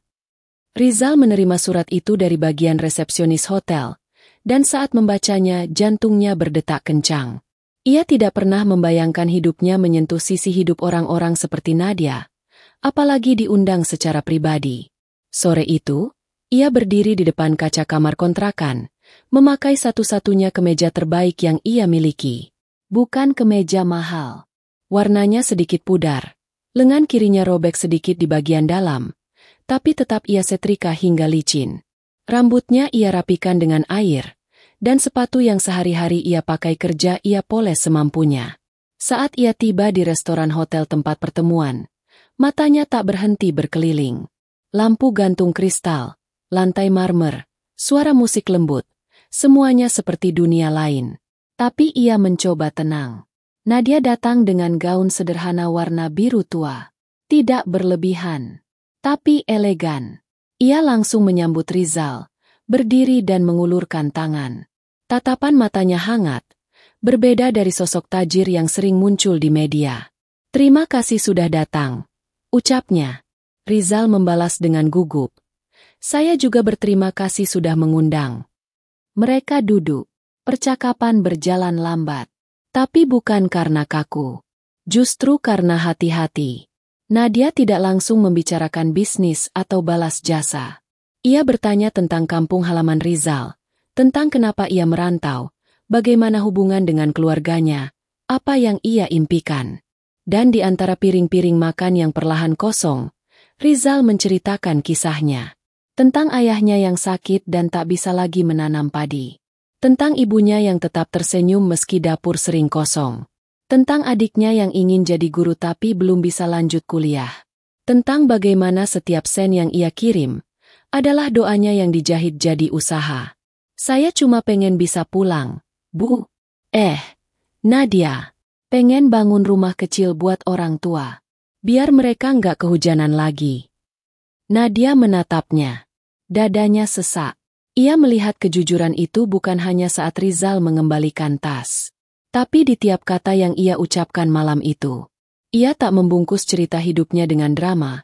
Rizal menerima surat itu dari bagian resepsionis hotel. Dan saat membacanya, jantungnya berdetak kencang. Ia tidak pernah membayangkan hidupnya menyentuh sisi hidup orang-orang seperti Nadia. Apalagi diundang secara pribadi. Sore itu, ia berdiri di depan kaca kamar kontrakan, memakai satu-satunya kemeja terbaik yang ia miliki. Bukan kemeja mahal. Warnanya sedikit pudar, lengan kirinya robek sedikit di bagian dalam, tapi tetap ia setrika hingga licin. Rambutnya ia rapikan dengan air, dan sepatu yang sehari-hari ia pakai kerja ia poles semampunya. Saat ia tiba di restoran hotel tempat pertemuan, matanya tak berhenti berkeliling. Lampu gantung kristal, lantai marmer, suara musik lembut, semuanya seperti dunia lain. Tapi ia mencoba tenang. Nadia datang dengan gaun sederhana warna biru tua. Tidak berlebihan, tapi elegan. Ia langsung menyambut Rizal, berdiri dan mengulurkan tangan. Tatapan matanya hangat, berbeda dari sosok tajir yang sering muncul di media. Terima kasih sudah datang, ucapnya. Rizal membalas dengan gugup. Saya juga berterima kasih sudah mengundang. Mereka duduk. Percakapan berjalan lambat. Tapi bukan karena kaku. Justru karena hati-hati. Nadia tidak langsung membicarakan bisnis atau balas jasa. Ia bertanya tentang kampung halaman Rizal, tentang kenapa ia merantau, bagaimana hubungan dengan keluarganya, apa yang ia impikan. Dan di antara piring-piring makan yang perlahan kosong, Rizal menceritakan kisahnya. Tentang ayahnya yang sakit dan tak bisa lagi menanam padi. Tentang ibunya yang tetap tersenyum meski dapur sering kosong. Tentang adiknya yang ingin jadi guru tapi belum bisa lanjut kuliah. Tentang bagaimana setiap sen yang ia kirim adalah doanya yang dijahit jadi usaha. Saya cuma pengen bisa pulang, Bu. Nadia. Pengen bangun rumah kecil buat orang tua. Biar mereka nggak kehujanan lagi. Nadia menatapnya. Dadanya sesak. Ia melihat kejujuran itu bukan hanya saat Rizal mengembalikan tas. Tapi di tiap kata yang ia ucapkan malam itu. Ia tak membungkus cerita hidupnya dengan drama.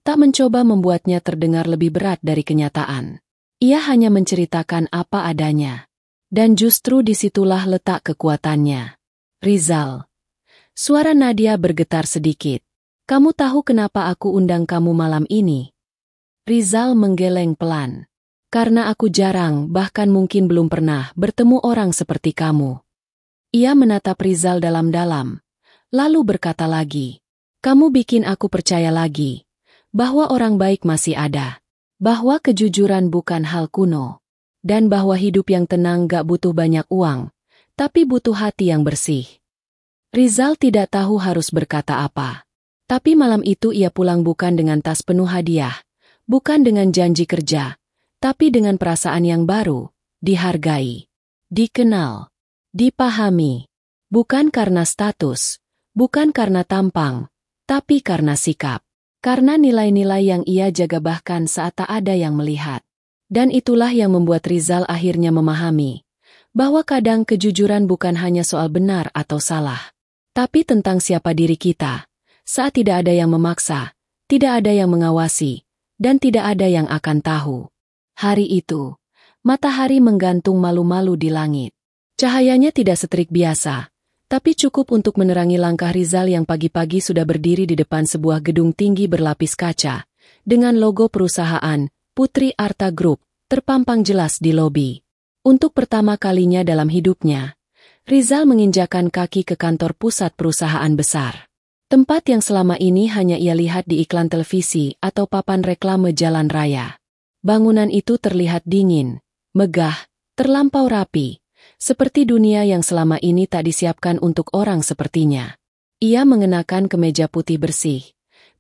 Tak mencoba membuatnya terdengar lebih berat dari kenyataan. Ia hanya menceritakan apa adanya. Dan justru disitulah letak kekuatannya. Rizal. Suara Nadia bergetar sedikit. Kamu tahu kenapa aku undang kamu malam ini? Rizal menggeleng pelan. Karena aku jarang, bahkan mungkin belum pernah, bertemu orang seperti kamu. Ia menatap Rizal dalam-dalam, lalu berkata lagi. Kamu bikin aku percaya lagi, bahwa orang baik masih ada. Bahwa kejujuran bukan hal kuno. Dan bahwa hidup yang tenang gak butuh banyak uang, tapi butuh hati yang bersih. Rizal tidak tahu harus berkata apa. Tapi malam itu ia pulang bukan dengan tas penuh hadiah, bukan dengan janji kerja, tapi dengan perasaan yang baru, dihargai, dikenal, dipahami. Bukan karena status, bukan karena tampang, tapi karena sikap. Karena nilai-nilai yang ia jaga bahkan saat tak ada yang melihat. Dan itulah yang membuat Rizal akhirnya memahami, bahwa kadang kejujuran bukan hanya soal benar atau salah, tapi tentang siapa diri kita. Saat tidak ada yang memaksa, tidak ada yang mengawasi, dan tidak ada yang akan tahu. Hari itu, matahari menggantung malu-malu di langit. Cahayanya tidak setrik biasa, tapi cukup untuk menerangi langkah Rizal yang pagi-pagi sudah berdiri di depan sebuah gedung tinggi berlapis kaca, dengan logo perusahaan, Putri Arta Group, terpampang jelas di lobi. Untuk pertama kalinya dalam hidupnya, Rizal menginjakan kaki ke kantor pusat perusahaan besar. Tempat yang selama ini hanya ia lihat di iklan televisi atau papan reklame jalan raya. Bangunan itu terlihat dingin, megah, terlampau rapi, seperti dunia yang selama ini tak disiapkan untuk orang sepertinya. Ia mengenakan kemeja putih bersih,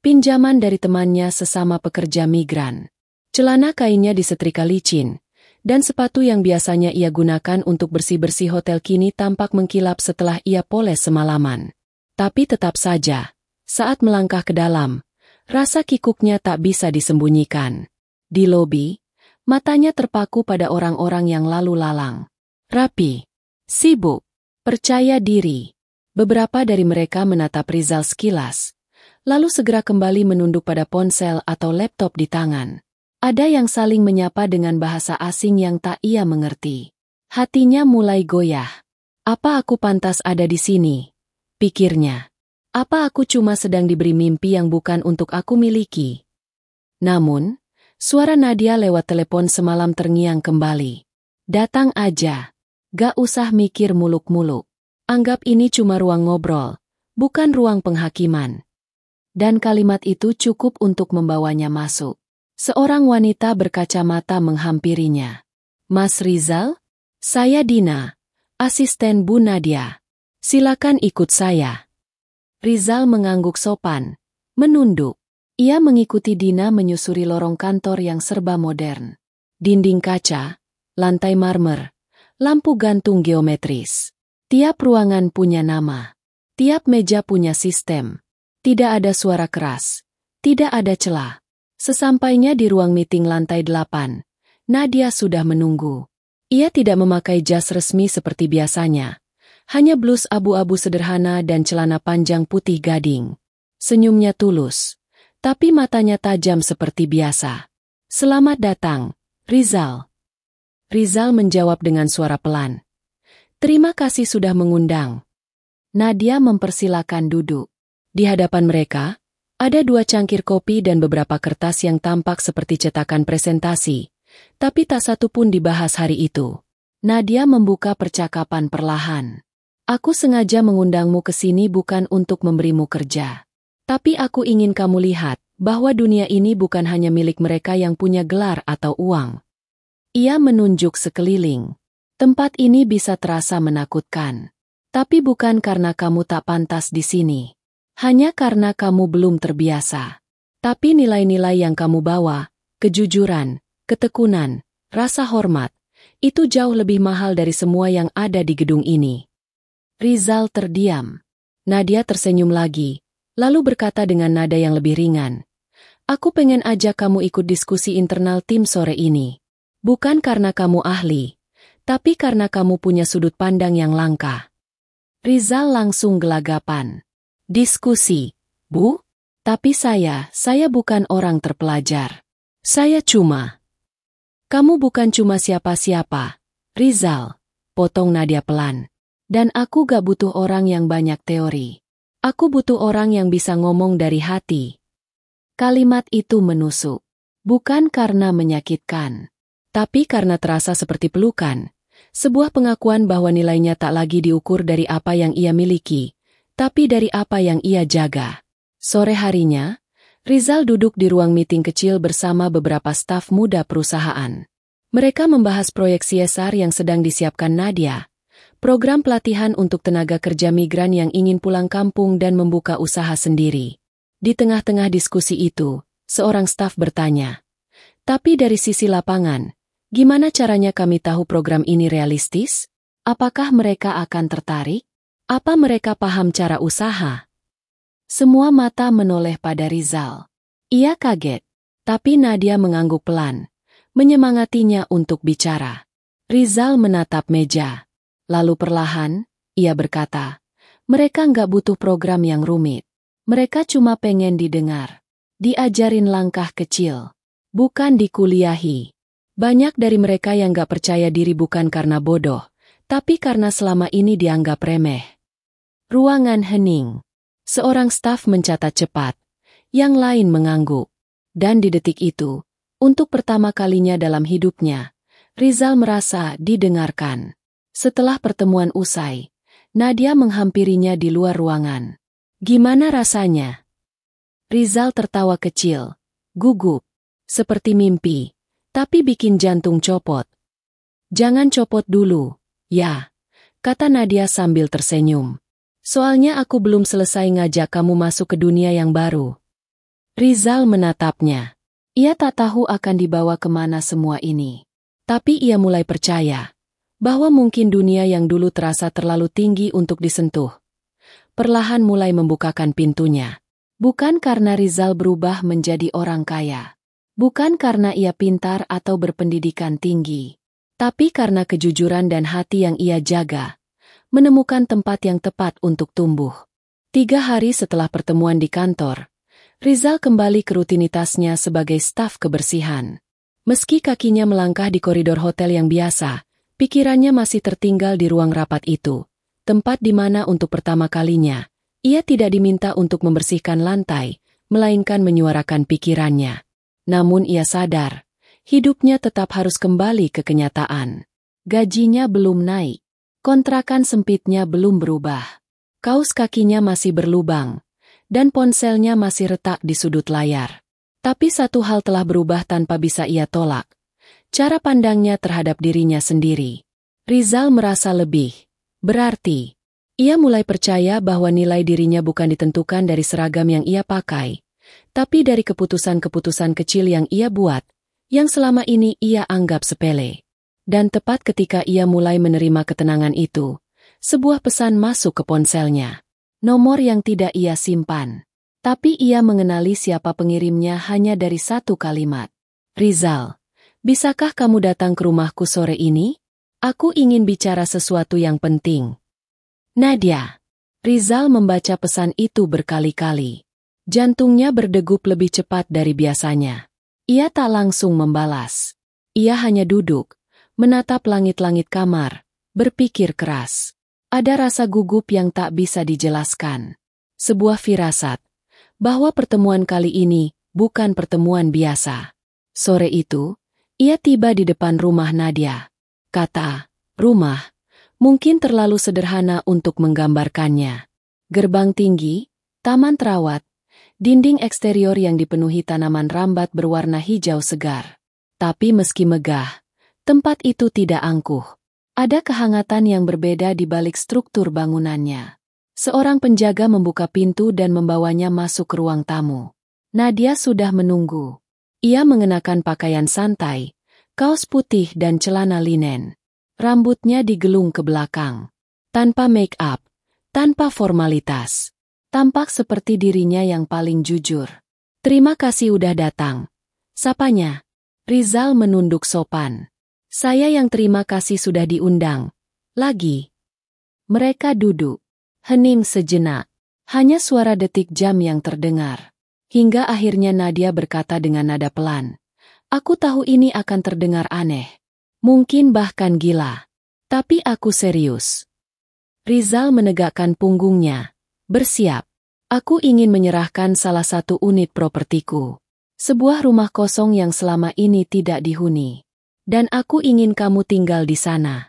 pinjaman dari temannya sesama pekerja migran. Celana kainnya disetrika licin, dan sepatu yang biasanya ia gunakan untuk bersih-bersih hotel kini tampak mengkilap setelah ia poles semalaman. Tapi tetap saja, saat melangkah ke dalam, rasa kikuknya tak bisa disembunyikan. Di lobi, matanya terpaku pada orang-orang yang lalu lalang. Rapi, sibuk, percaya diri. Beberapa dari mereka menatap Rizal sekilas, lalu segera kembali menunduk pada ponsel atau laptop di tangan. Ada yang saling menyapa dengan bahasa asing yang tak ia mengerti. Hatinya mulai goyah. Apa aku pantas ada di sini? Pikirnya. Apa aku cuma sedang diberi mimpi yang bukan untuk aku miliki? Namun, suara Nadia lewat telepon semalam terngiang kembali. Datang aja. Gak usah mikir muluk-muluk. Anggap ini cuma ruang ngobrol, bukan ruang penghakiman. Dan kalimat itu cukup untuk membawanya masuk. Seorang wanita berkacamata menghampirinya. Mas Rizal? Saya Dina, asisten Bu Nadia. Silakan ikut saya. Rizal mengangguk sopan, menunduk. Ia mengikuti Dina menyusuri lorong kantor yang serba modern. Dinding kaca, lantai marmer, lampu gantung geometris. Tiap ruangan punya nama. Tiap meja punya sistem. Tidak ada suara keras. Tidak ada celah. Sesampainya di ruang meeting lantai 8, Nadia sudah menunggu. Ia tidak memakai jas resmi seperti biasanya. Hanya blus abu-abu sederhana dan celana panjang putih gading. Senyumnya tulus, tapi matanya tajam seperti biasa. Selamat datang, Rizal. Rizal menjawab dengan suara pelan. Terima kasih sudah mengundang. Nadia mempersilakan duduk. Di hadapan mereka, ada 2 cangkir kopi dan beberapa kertas yang tampak seperti cetakan presentasi, tapi tak satu pun dibahas hari itu. Nadia membuka percakapan perlahan. Aku sengaja mengundangmu ke sini bukan untuk memberimu kerja. Tapi aku ingin kamu lihat bahwa dunia ini bukan hanya milik mereka yang punya gelar atau uang. Ia menunjuk sekeliling. Tempat ini bisa terasa menakutkan. Tapi bukan karena kamu tak pantas di sini. Hanya karena kamu belum terbiasa. Tapi nilai-nilai yang kamu bawa, kejujuran, ketekunan, rasa hormat, itu jauh lebih mahal dari semua yang ada di gedung ini. Rizal terdiam. Nadia tersenyum lagi, lalu berkata dengan nada yang lebih ringan. Aku pengen ajak kamu ikut diskusi internal tim sore ini. Bukan karena kamu ahli, tapi karena kamu punya sudut pandang yang langka. Rizal langsung gelagapan. Diskusi, Bu? Tapi saya bukan orang terpelajar. Saya cuma... Kamu bukan cuma siapa-siapa, Rizal, potong Nadia pelan. Dan aku gak butuh orang yang banyak teori. Aku butuh orang yang bisa ngomong dari hati. Kalimat itu menusuk. Bukan karena menyakitkan. Tapi karena terasa seperti pelukan. Sebuah pengakuan bahwa nilainya tak lagi diukur dari apa yang ia miliki, tapi dari apa yang ia jaga. Sore harinya, Rizal duduk di ruang meeting kecil bersama beberapa staf muda perusahaan. Mereka membahas proyek CSR yang sedang disiapkan Nadia. Program pelatihan untuk tenaga kerja migran yang ingin pulang kampung dan membuka usaha sendiri. Di tengah-tengah diskusi itu, seorang staf bertanya, "Tapi dari sisi lapangan, gimana caranya kami tahu program ini realistis? Apakah mereka akan tertarik? Apa mereka paham cara usaha?" Semua mata menoleh pada Rizal. Ia kaget, tapi Nadia mengangguk pelan, menyemangatinya untuk bicara. Rizal menatap meja. Lalu perlahan, ia berkata, mereka nggak butuh program yang rumit. Mereka cuma pengen didengar. Diajarin langkah kecil. Bukan dikuliahi. Banyak dari mereka yang nggak percaya diri bukan karena bodoh, tapi karena selama ini dianggap remeh. Ruangan hening. Seorang staf mencatat cepat. Yang lain mengangguk. Dan di detik itu, untuk pertama kalinya dalam hidupnya, Rizal merasa didengarkan. Setelah pertemuan usai, Nadia menghampirinya di luar ruangan. Gimana rasanya? Rizal tertawa kecil, gugup, seperti mimpi, tapi bikin jantung copot. Jangan copot dulu, ya, kata Nadia sambil tersenyum. Soalnya aku belum selesai ngajak kamu masuk ke dunia yang baru. Rizal menatapnya. Ia tak tahu akan dibawa kemana semua ini. Tapi ia mulai percaya bahwa mungkin dunia yang dulu terasa terlalu tinggi untuk disentuh perlahan mulai membukakan pintunya. Bukan karena Rizal berubah menjadi orang kaya. Bukan karena ia pintar atau berpendidikan tinggi. Tapi karena kejujuran dan hati yang ia jaga, menemukan tempat yang tepat untuk tumbuh. 3 hari setelah pertemuan di kantor, Rizal kembali ke rutinitasnya sebagai staf kebersihan. Meski kakinya melangkah di koridor hotel yang biasa, pikirannya masih tertinggal di ruang rapat itu, tempat di mana untuk pertama kalinya, ia tidak diminta untuk membersihkan lantai, melainkan menyuarakan pikirannya. Namun ia sadar, hidupnya tetap harus kembali ke kenyataan. Gajinya belum naik, kontrakan sempitnya belum berubah, kaos kakinya masih berlubang, dan ponselnya masih retak di sudut layar. Tapi satu hal telah berubah tanpa bisa ia tolak. Cara pandangnya terhadap dirinya sendiri. Rizal merasa lebih berarti. Ia mulai percaya bahwa nilai dirinya bukan ditentukan dari seragam yang ia pakai, tapi dari keputusan-keputusan kecil yang ia buat, yang selama ini ia anggap sepele. Dan tepat ketika ia mulai menerima ketenangan itu, sebuah pesan masuk ke ponselnya. Nomor yang tidak ia simpan. Tapi ia mengenali siapa pengirimnya hanya dari satu kalimat. Rizal, bisakah kamu datang ke rumahku sore ini? Aku ingin bicara sesuatu yang penting. Nadia. Rizal membaca pesan itu berkali-kali. Jantungnya berdegup lebih cepat dari biasanya. Ia tak langsung membalas. Ia hanya duduk, menatap langit-langit kamar, berpikir keras. Ada rasa gugup yang tak bisa dijelaskan. Sebuah firasat, bahwa pertemuan kali ini bukan pertemuan biasa. Sore itu, ia tiba di depan rumah Nadia. Kata, rumah, mungkin terlalu sederhana untuk menggambarkannya. Gerbang tinggi, taman terawat, dinding eksterior yang dipenuhi tanaman rambat berwarna hijau segar. Tapi meski megah, tempat itu tidak angkuh. Ada kehangatan yang berbeda di balik struktur bangunannya. Seorang penjaga membuka pintu dan membawanya masuk ke ruang tamu. Nadia sudah menunggu. Ia mengenakan pakaian santai, kaos putih dan celana linen. Rambutnya digelung ke belakang. Tanpa make up, tanpa formalitas. Tampak seperti dirinya yang paling jujur. Terima kasih udah datang. Sapanya. Rizal menunduk sopan. Saya yang terima kasih sudah diundang. Lagi. Mereka duduk. Hening sejenak. Hanya suara detik jam yang terdengar. Hingga akhirnya Nadia berkata dengan nada pelan. Aku tahu ini akan terdengar aneh. Mungkin bahkan gila. Tapi aku serius. Rizal menegakkan punggungnya. Bersiap. Aku ingin menyerahkan salah satu unit propertiku. Sebuah rumah kosong yang selama ini tidak dihuni. Dan aku ingin kamu tinggal di sana.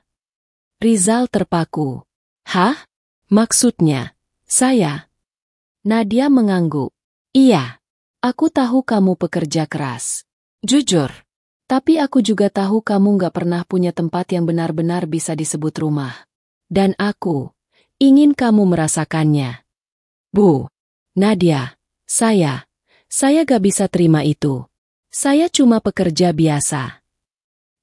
Rizal terpaku. Hah? Maksudnya, saya? Nadia mengangguk. Iya. Aku tahu kamu pekerja keras. Jujur. Tapi aku juga tahu kamu gak pernah punya tempat yang benar-benar bisa disebut rumah. Dan aku ingin kamu merasakannya. Bu, Nadia, saya gak bisa terima itu. Saya cuma pekerja biasa.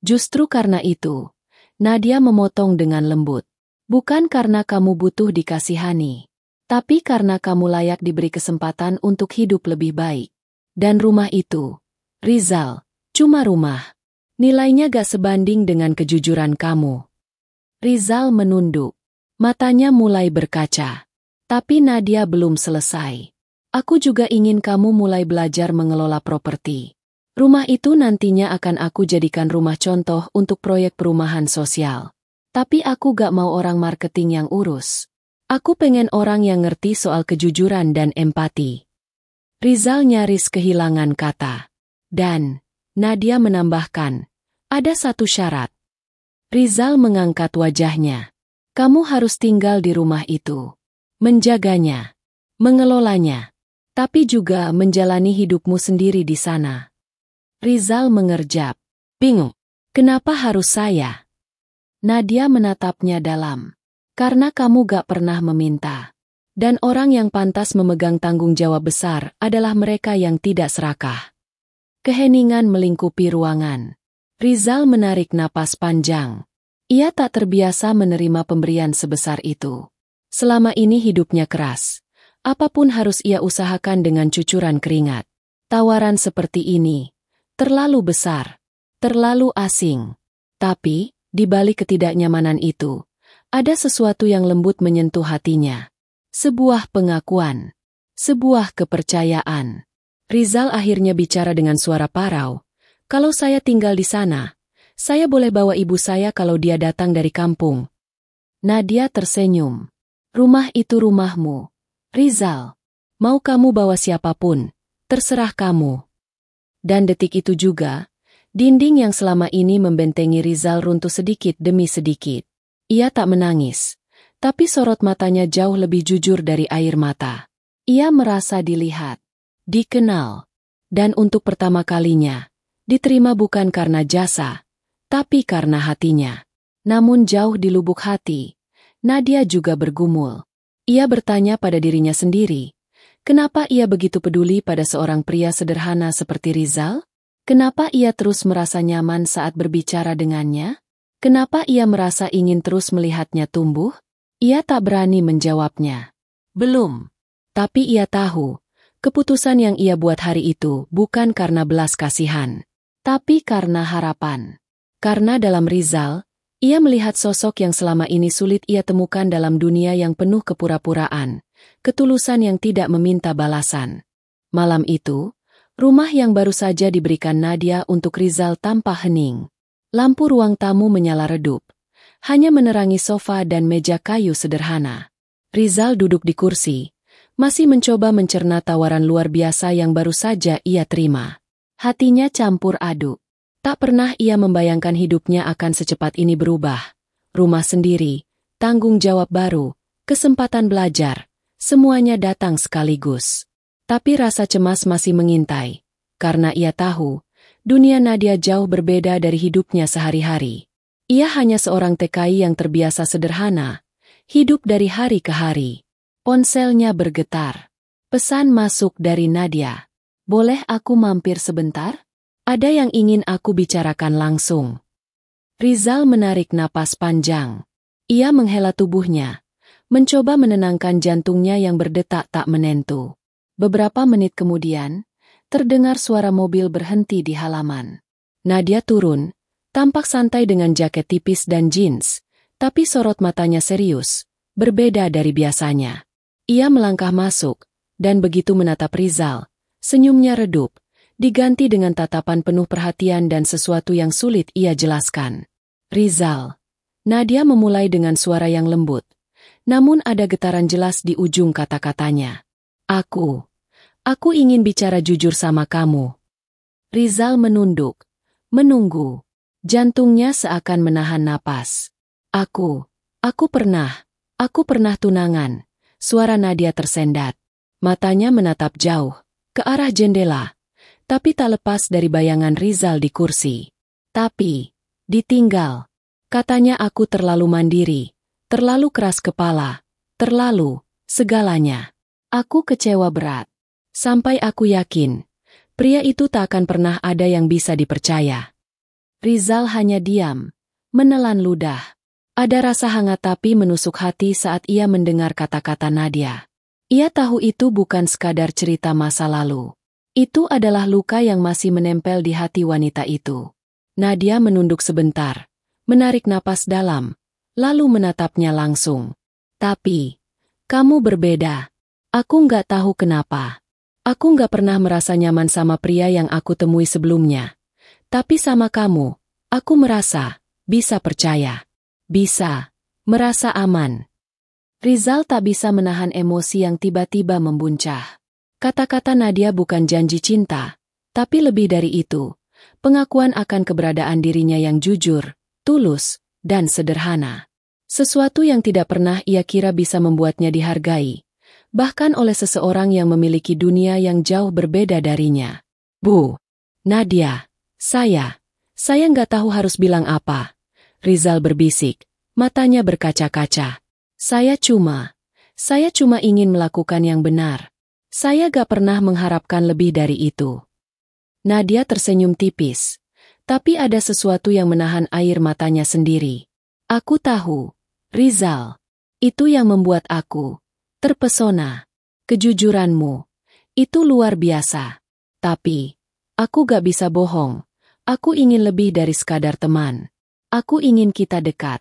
Justru karena itu, Nadia memotong dengan lembut. Bukan karena kamu butuh dikasihani, tapi karena kamu layak diberi kesempatan untuk hidup lebih baik. Dan rumah itu, Rizal, cuma rumah. Nilainya gak sebanding dengan kejujuran kamu. Rizal menunduk. Matanya mulai berkaca. Tapi Nadia belum selesai. Aku juga ingin kamu mulai belajar mengelola properti. Rumah itu nantinya akan aku jadikan rumah contoh untuk proyek perumahan sosial. Tapi aku gak mau orang marketing yang urus. Aku pengen orang yang ngerti soal kejujuran dan empati. Rizal nyaris kehilangan kata. Dan, Nadia menambahkan, ada satu syarat. Rizal mengangkat wajahnya. Kamu harus tinggal di rumah itu. Menjaganya. Mengelolanya. Tapi juga menjalani hidupmu sendiri di sana. Rizal mengerjap. Bingung. Kenapa harus saya? Nadia menatapnya dalam. Karena kamu gak pernah meminta. Dan orang yang pantas memegang tanggung jawab besar adalah mereka yang tidak serakah. Keheningan melingkupi ruangan. Rizal menarik napas panjang. Ia tak terbiasa menerima pemberian sebesar itu. Selama ini hidupnya keras. Apapun harus ia usahakan dengan cucuran keringat. Tawaran seperti ini terlalu besar, terlalu asing. Tapi, di balik ketidaknyamanan itu, ada sesuatu yang lembut menyentuh hatinya. Sebuah pengakuan, sebuah kepercayaan. Rizal akhirnya bicara dengan suara parau. Kalau saya tinggal di sana, saya boleh bawa ibu saya kalau dia datang dari kampung. Nadia tersenyum. Rumah itu rumahmu. Rizal, mau kamu bawa siapapun, terserah kamu. Dan detik itu juga, dinding yang selama ini membentengi Rizal runtuh sedikit demi sedikit. Ia tak menangis, tapi sorot matanya jauh lebih jujur dari air mata. Ia merasa dilihat, dikenal, dan untuk pertama kalinya, diterima bukan karena jasa, tapi karena hatinya. Namun jauh di lubuk hati, Nadia juga bergumul. Ia bertanya pada dirinya sendiri, kenapa ia begitu peduli pada seorang pria sederhana seperti Rizal? Kenapa ia terus merasa nyaman saat berbicara dengannya? Kenapa ia merasa ingin terus melihatnya tumbuh? Ia tak berani menjawabnya. Belum. Tapi ia tahu, keputusan yang ia buat hari itu bukan karena belas kasihan, tapi karena harapan. Karena dalam Rizal, ia melihat sosok yang selama ini sulit ia temukan dalam dunia yang penuh kepura-puraan, ketulusan yang tidak meminta balasan. Malam itu, rumah yang baru saja diberikan Nadia untuk Rizal tampak hening. Lampu ruang tamu menyala redup, hanya menerangi sofa dan meja kayu sederhana. Rizal duduk di kursi, masih mencoba mencerna tawaran luar biasa yang baru saja ia terima. Hatinya campur aduk. Tak pernah ia membayangkan hidupnya akan secepat ini berubah. Rumah sendiri, tanggung jawab baru, kesempatan belajar, semuanya datang sekaligus. Tapi rasa cemas masih mengintai, karena ia tahu, dunia Nadia jauh berbeda dari hidupnya sehari-hari. Ia hanya seorang TKI yang terbiasa sederhana, hidup dari hari ke hari. Ponselnya bergetar. Pesan masuk dari Nadia. Boleh aku mampir sebentar? Ada yang ingin aku bicarakan langsung. Rizal menarik napas panjang. Ia menghela tubuhnya, mencoba menenangkan jantungnya yang berdetak tak menentu. Beberapa menit kemudian, terdengar suara mobil berhenti di halaman. Nadia turun, tampak santai dengan jaket tipis dan jeans, tapi sorot matanya serius, berbeda dari biasanya. Ia melangkah masuk, dan begitu menatap Rizal, senyumnya redup, diganti dengan tatapan penuh perhatian dan sesuatu yang sulit ia jelaskan. Rizal. Nadia memulai dengan suara yang lembut, namun ada getaran jelas di ujung kata-katanya. Aku ingin bicara jujur sama kamu. Rizal menunduk, menunggu. Jantungnya seakan menahan napas. Aku pernah tunangan. Suara Nadia tersendat. Matanya menatap jauh, ke arah jendela. Tapi tak lepas dari bayangan Rizal di kursi. Tapi, ditinggal. Katanya aku terlalu mandiri, terlalu keras kepala, terlalu, segalanya. Aku kecewa berat. Sampai aku yakin, pria itu tak akan pernah ada yang bisa dipercaya. Rizal hanya diam, menelan ludah. Ada rasa hangat tapi menusuk hati saat ia mendengar kata-kata Nadia. Ia tahu itu bukan sekadar cerita masa lalu. Itu adalah luka yang masih menempel di hati wanita itu. Nadia menunduk sebentar, menarik napas dalam, lalu menatapnya langsung. Tapi, kamu berbeda. Aku nggak tahu kenapa. Aku nggak pernah merasa nyaman sama pria yang aku temui sebelumnya. Tapi sama kamu, aku merasa, bisa percaya. Bisa, merasa aman. Rizal tak bisa menahan emosi yang tiba-tiba membuncah. Kata-kata Nadia bukan janji cinta, tapi lebih dari itu, pengakuan akan keberadaan dirinya yang jujur, tulus, dan sederhana. Sesuatu yang tidak pernah ia kira bisa membuatnya dihargai, bahkan oleh seseorang yang memiliki dunia yang jauh berbeda darinya. Bu, Nadia, saya nggak tahu harus bilang apa. Rizal berbisik, matanya berkaca-kaca. Saya cuma ingin melakukan yang benar. Saya gak pernah mengharapkan lebih dari itu. Nadia tersenyum tipis, tapi ada sesuatu yang menahan air matanya sendiri. Aku tahu, Rizal, itu yang membuat aku terpesona. Kejujuranmu, itu luar biasa. Tapi, aku gak bisa bohong. Aku ingin lebih dari sekadar teman. Aku ingin kita dekat.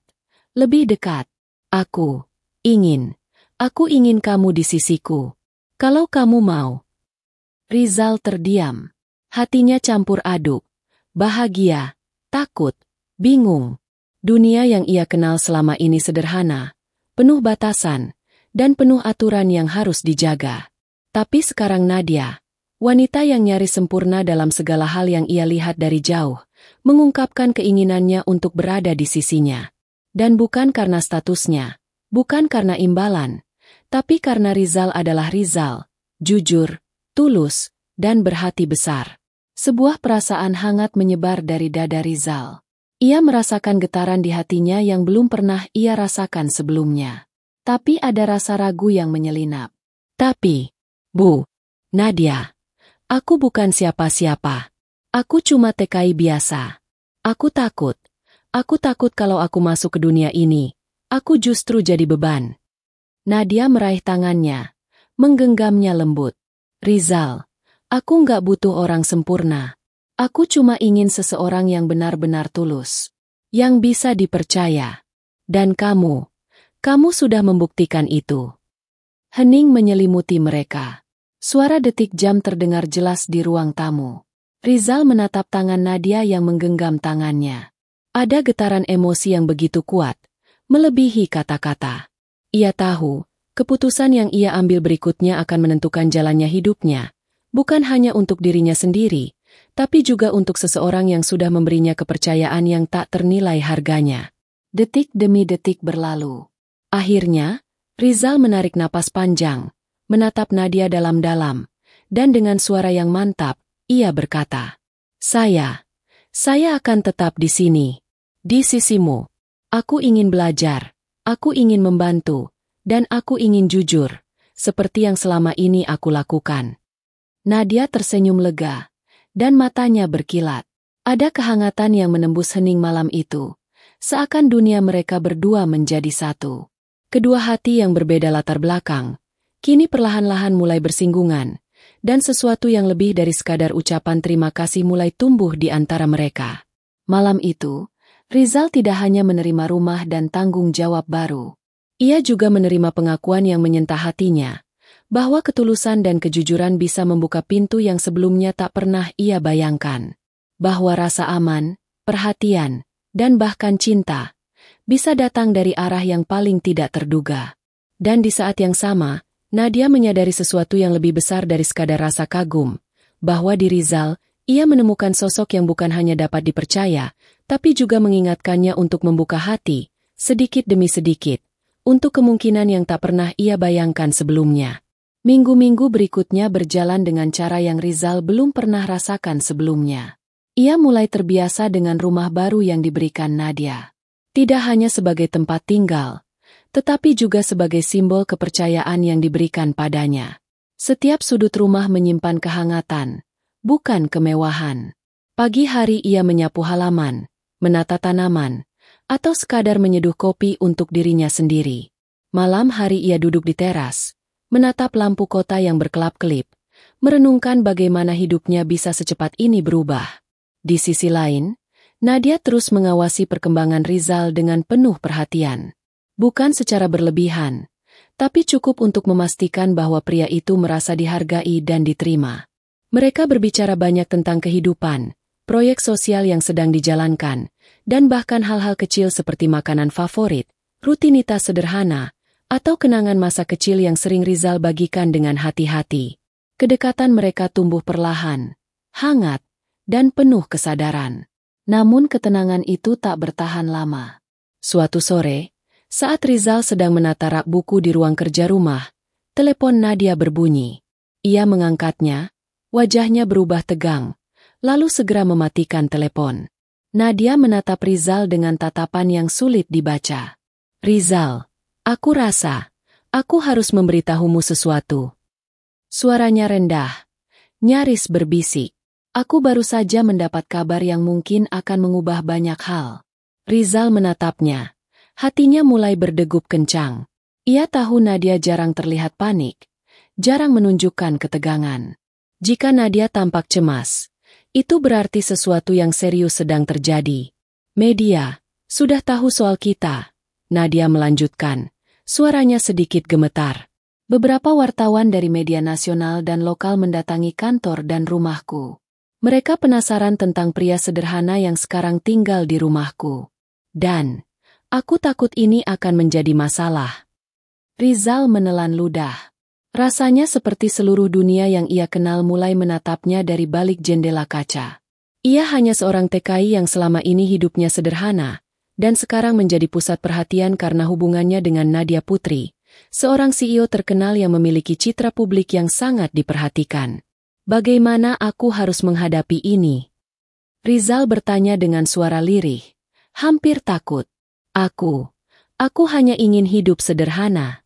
Lebih dekat. Aku ingin kamu di sisiku. Kalau kamu mau. Rizal terdiam. Hatinya campur aduk. Bahagia, takut, bingung. Dunia yang ia kenal selama ini sederhana, penuh batasan, dan penuh aturan yang harus dijaga. Tapi sekarang Nadia, wanita yang nyaris sempurna dalam segala hal yang ia lihat dari jauh, mengungkapkan keinginannya untuk berada di sisinya. Dan bukan karena statusnya, bukan karena imbalan, tapi karena Rizal adalah Rizal, jujur, tulus, dan berhati besar. Sebuah perasaan hangat menyebar dari dada Rizal. Ia merasakan getaran di hatinya yang belum pernah ia rasakan sebelumnya. Tapi ada rasa ragu yang menyelinap. Tapi, Bu, Nadia, aku bukan siapa-siapa. Aku cuma TKI biasa. Aku takut kalau aku masuk ke dunia ini, aku justru jadi beban. Nadia meraih tangannya, menggenggamnya lembut. Rizal, aku nggak butuh orang sempurna. Aku cuma ingin seseorang yang benar-benar tulus, yang bisa dipercaya. Dan kamu sudah membuktikan itu. Hening menyelimuti mereka. Suara detik jam terdengar jelas di ruang tamu. Rizal menatap tangan Nadia yang menggenggam tangannya. Ada getaran emosi yang begitu kuat, melebihi kata-kata. Ia tahu, keputusan yang ia ambil berikutnya akan menentukan jalannya hidupnya, bukan hanya untuk dirinya sendiri, tapi juga untuk seseorang yang sudah memberinya kepercayaan yang tak ternilai harganya. Detik demi detik berlalu. Akhirnya, Rizal menarik napas panjang, menatap Nadia dalam-dalam, dan dengan suara yang mantap, ia berkata, Saya akan tetap di sini, di sisimu. Aku ingin belajar, aku ingin membantu, dan aku ingin jujur, seperti yang selama ini aku lakukan. Nadia tersenyum lega, dan matanya berkilat. Ada kehangatan yang menembus hening malam itu, seakan dunia mereka berdua menjadi satu. Kedua hati yang berbeda latar belakang, kini perlahan-lahan mulai bersinggungan, dan sesuatu yang lebih dari sekadar ucapan terima kasih mulai tumbuh di antara mereka. Malam itu, Rizal tidak hanya menerima rumah dan tanggung jawab baru. Ia juga menerima pengakuan yang menyentuh hatinya, bahwa ketulusan dan kejujuran bisa membuka pintu yang sebelumnya tak pernah ia bayangkan. Bahwa rasa aman, perhatian, dan bahkan cinta bisa datang dari arah yang paling tidak terduga. Dan di saat yang sama, Nadia menyadari sesuatu yang lebih besar dari sekadar rasa kagum, bahwa di Rizal, ia menemukan sosok yang bukan hanya dapat dipercaya, tapi juga mengingatkannya untuk membuka hati, sedikit demi sedikit, untuk kemungkinan yang tak pernah ia bayangkan sebelumnya. Minggu-minggu berikutnya berjalan dengan cara yang Rizal belum pernah rasakan sebelumnya. Ia mulai terbiasa dengan rumah baru yang diberikan Nadia. Tidak hanya sebagai tempat tinggal, tetapi juga sebagai simbol kepercayaan yang diberikan padanya. Setiap sudut rumah menyimpan kehangatan, bukan kemewahan. Pagi hari ia menyapu halaman, menata tanaman, atau sekadar menyeduh kopi untuk dirinya sendiri. Malam hari ia duduk di teras, menatap lampu kota yang berkelap-kelip, merenungkan bagaimana hidupnya bisa secepat ini berubah. Di sisi lain, Nadia terus mengawasi perkembangan Rizal dengan penuh perhatian. Bukan secara berlebihan, tapi cukup untuk memastikan bahwa pria itu merasa dihargai dan diterima. Mereka berbicara banyak tentang kehidupan, proyek sosial yang sedang dijalankan, dan bahkan hal-hal kecil seperti makanan favorit, rutinitas sederhana, atau kenangan masa kecil yang sering Rizal bagikan dengan hati-hati. Kedekatan mereka tumbuh perlahan, hangat, dan penuh kesadaran. Namun ketenangan itu tak bertahan lama. Suatu sore, Saat Rizal sedang menata rak buku di ruang kerja rumah, telepon Nadia berbunyi. Ia mengangkatnya, wajahnya berubah tegang, lalu segera mematikan telepon. Nadia menatap Rizal dengan tatapan yang sulit dibaca. Rizal, aku rasa, aku harus memberitahumu sesuatu. Suaranya rendah, nyaris berbisik. Aku baru saja mendapat kabar yang mungkin akan mengubah banyak hal. Rizal menatapnya. Hatinya mulai berdegup kencang. Ia tahu Nadia jarang terlihat panik, jarang menunjukkan ketegangan. Jika Nadia tampak cemas, itu berarti sesuatu yang serius sedang terjadi. Media sudah tahu soal kita, Nadia melanjutkan. Suaranya sedikit gemetar. Beberapa wartawan dari media nasional dan lokal mendatangi kantor dan rumahku. Mereka penasaran tentang pria sederhana yang sekarang tinggal di rumahku. Dan aku takut ini akan menjadi masalah. Rizal menelan ludah. Rasanya seperti seluruh dunia yang ia kenal mulai menatapnya dari balik jendela kaca. Ia hanya seorang TKI yang selama ini hidupnya sederhana, dan sekarang menjadi pusat perhatian karena hubungannya dengan Nadia Putri, seorang CEO terkenal yang memiliki citra publik yang sangat diperhatikan. Bagaimana aku harus menghadapi ini? Rizal bertanya dengan suara lirih, hampir takut. Aku hanya ingin hidup sederhana.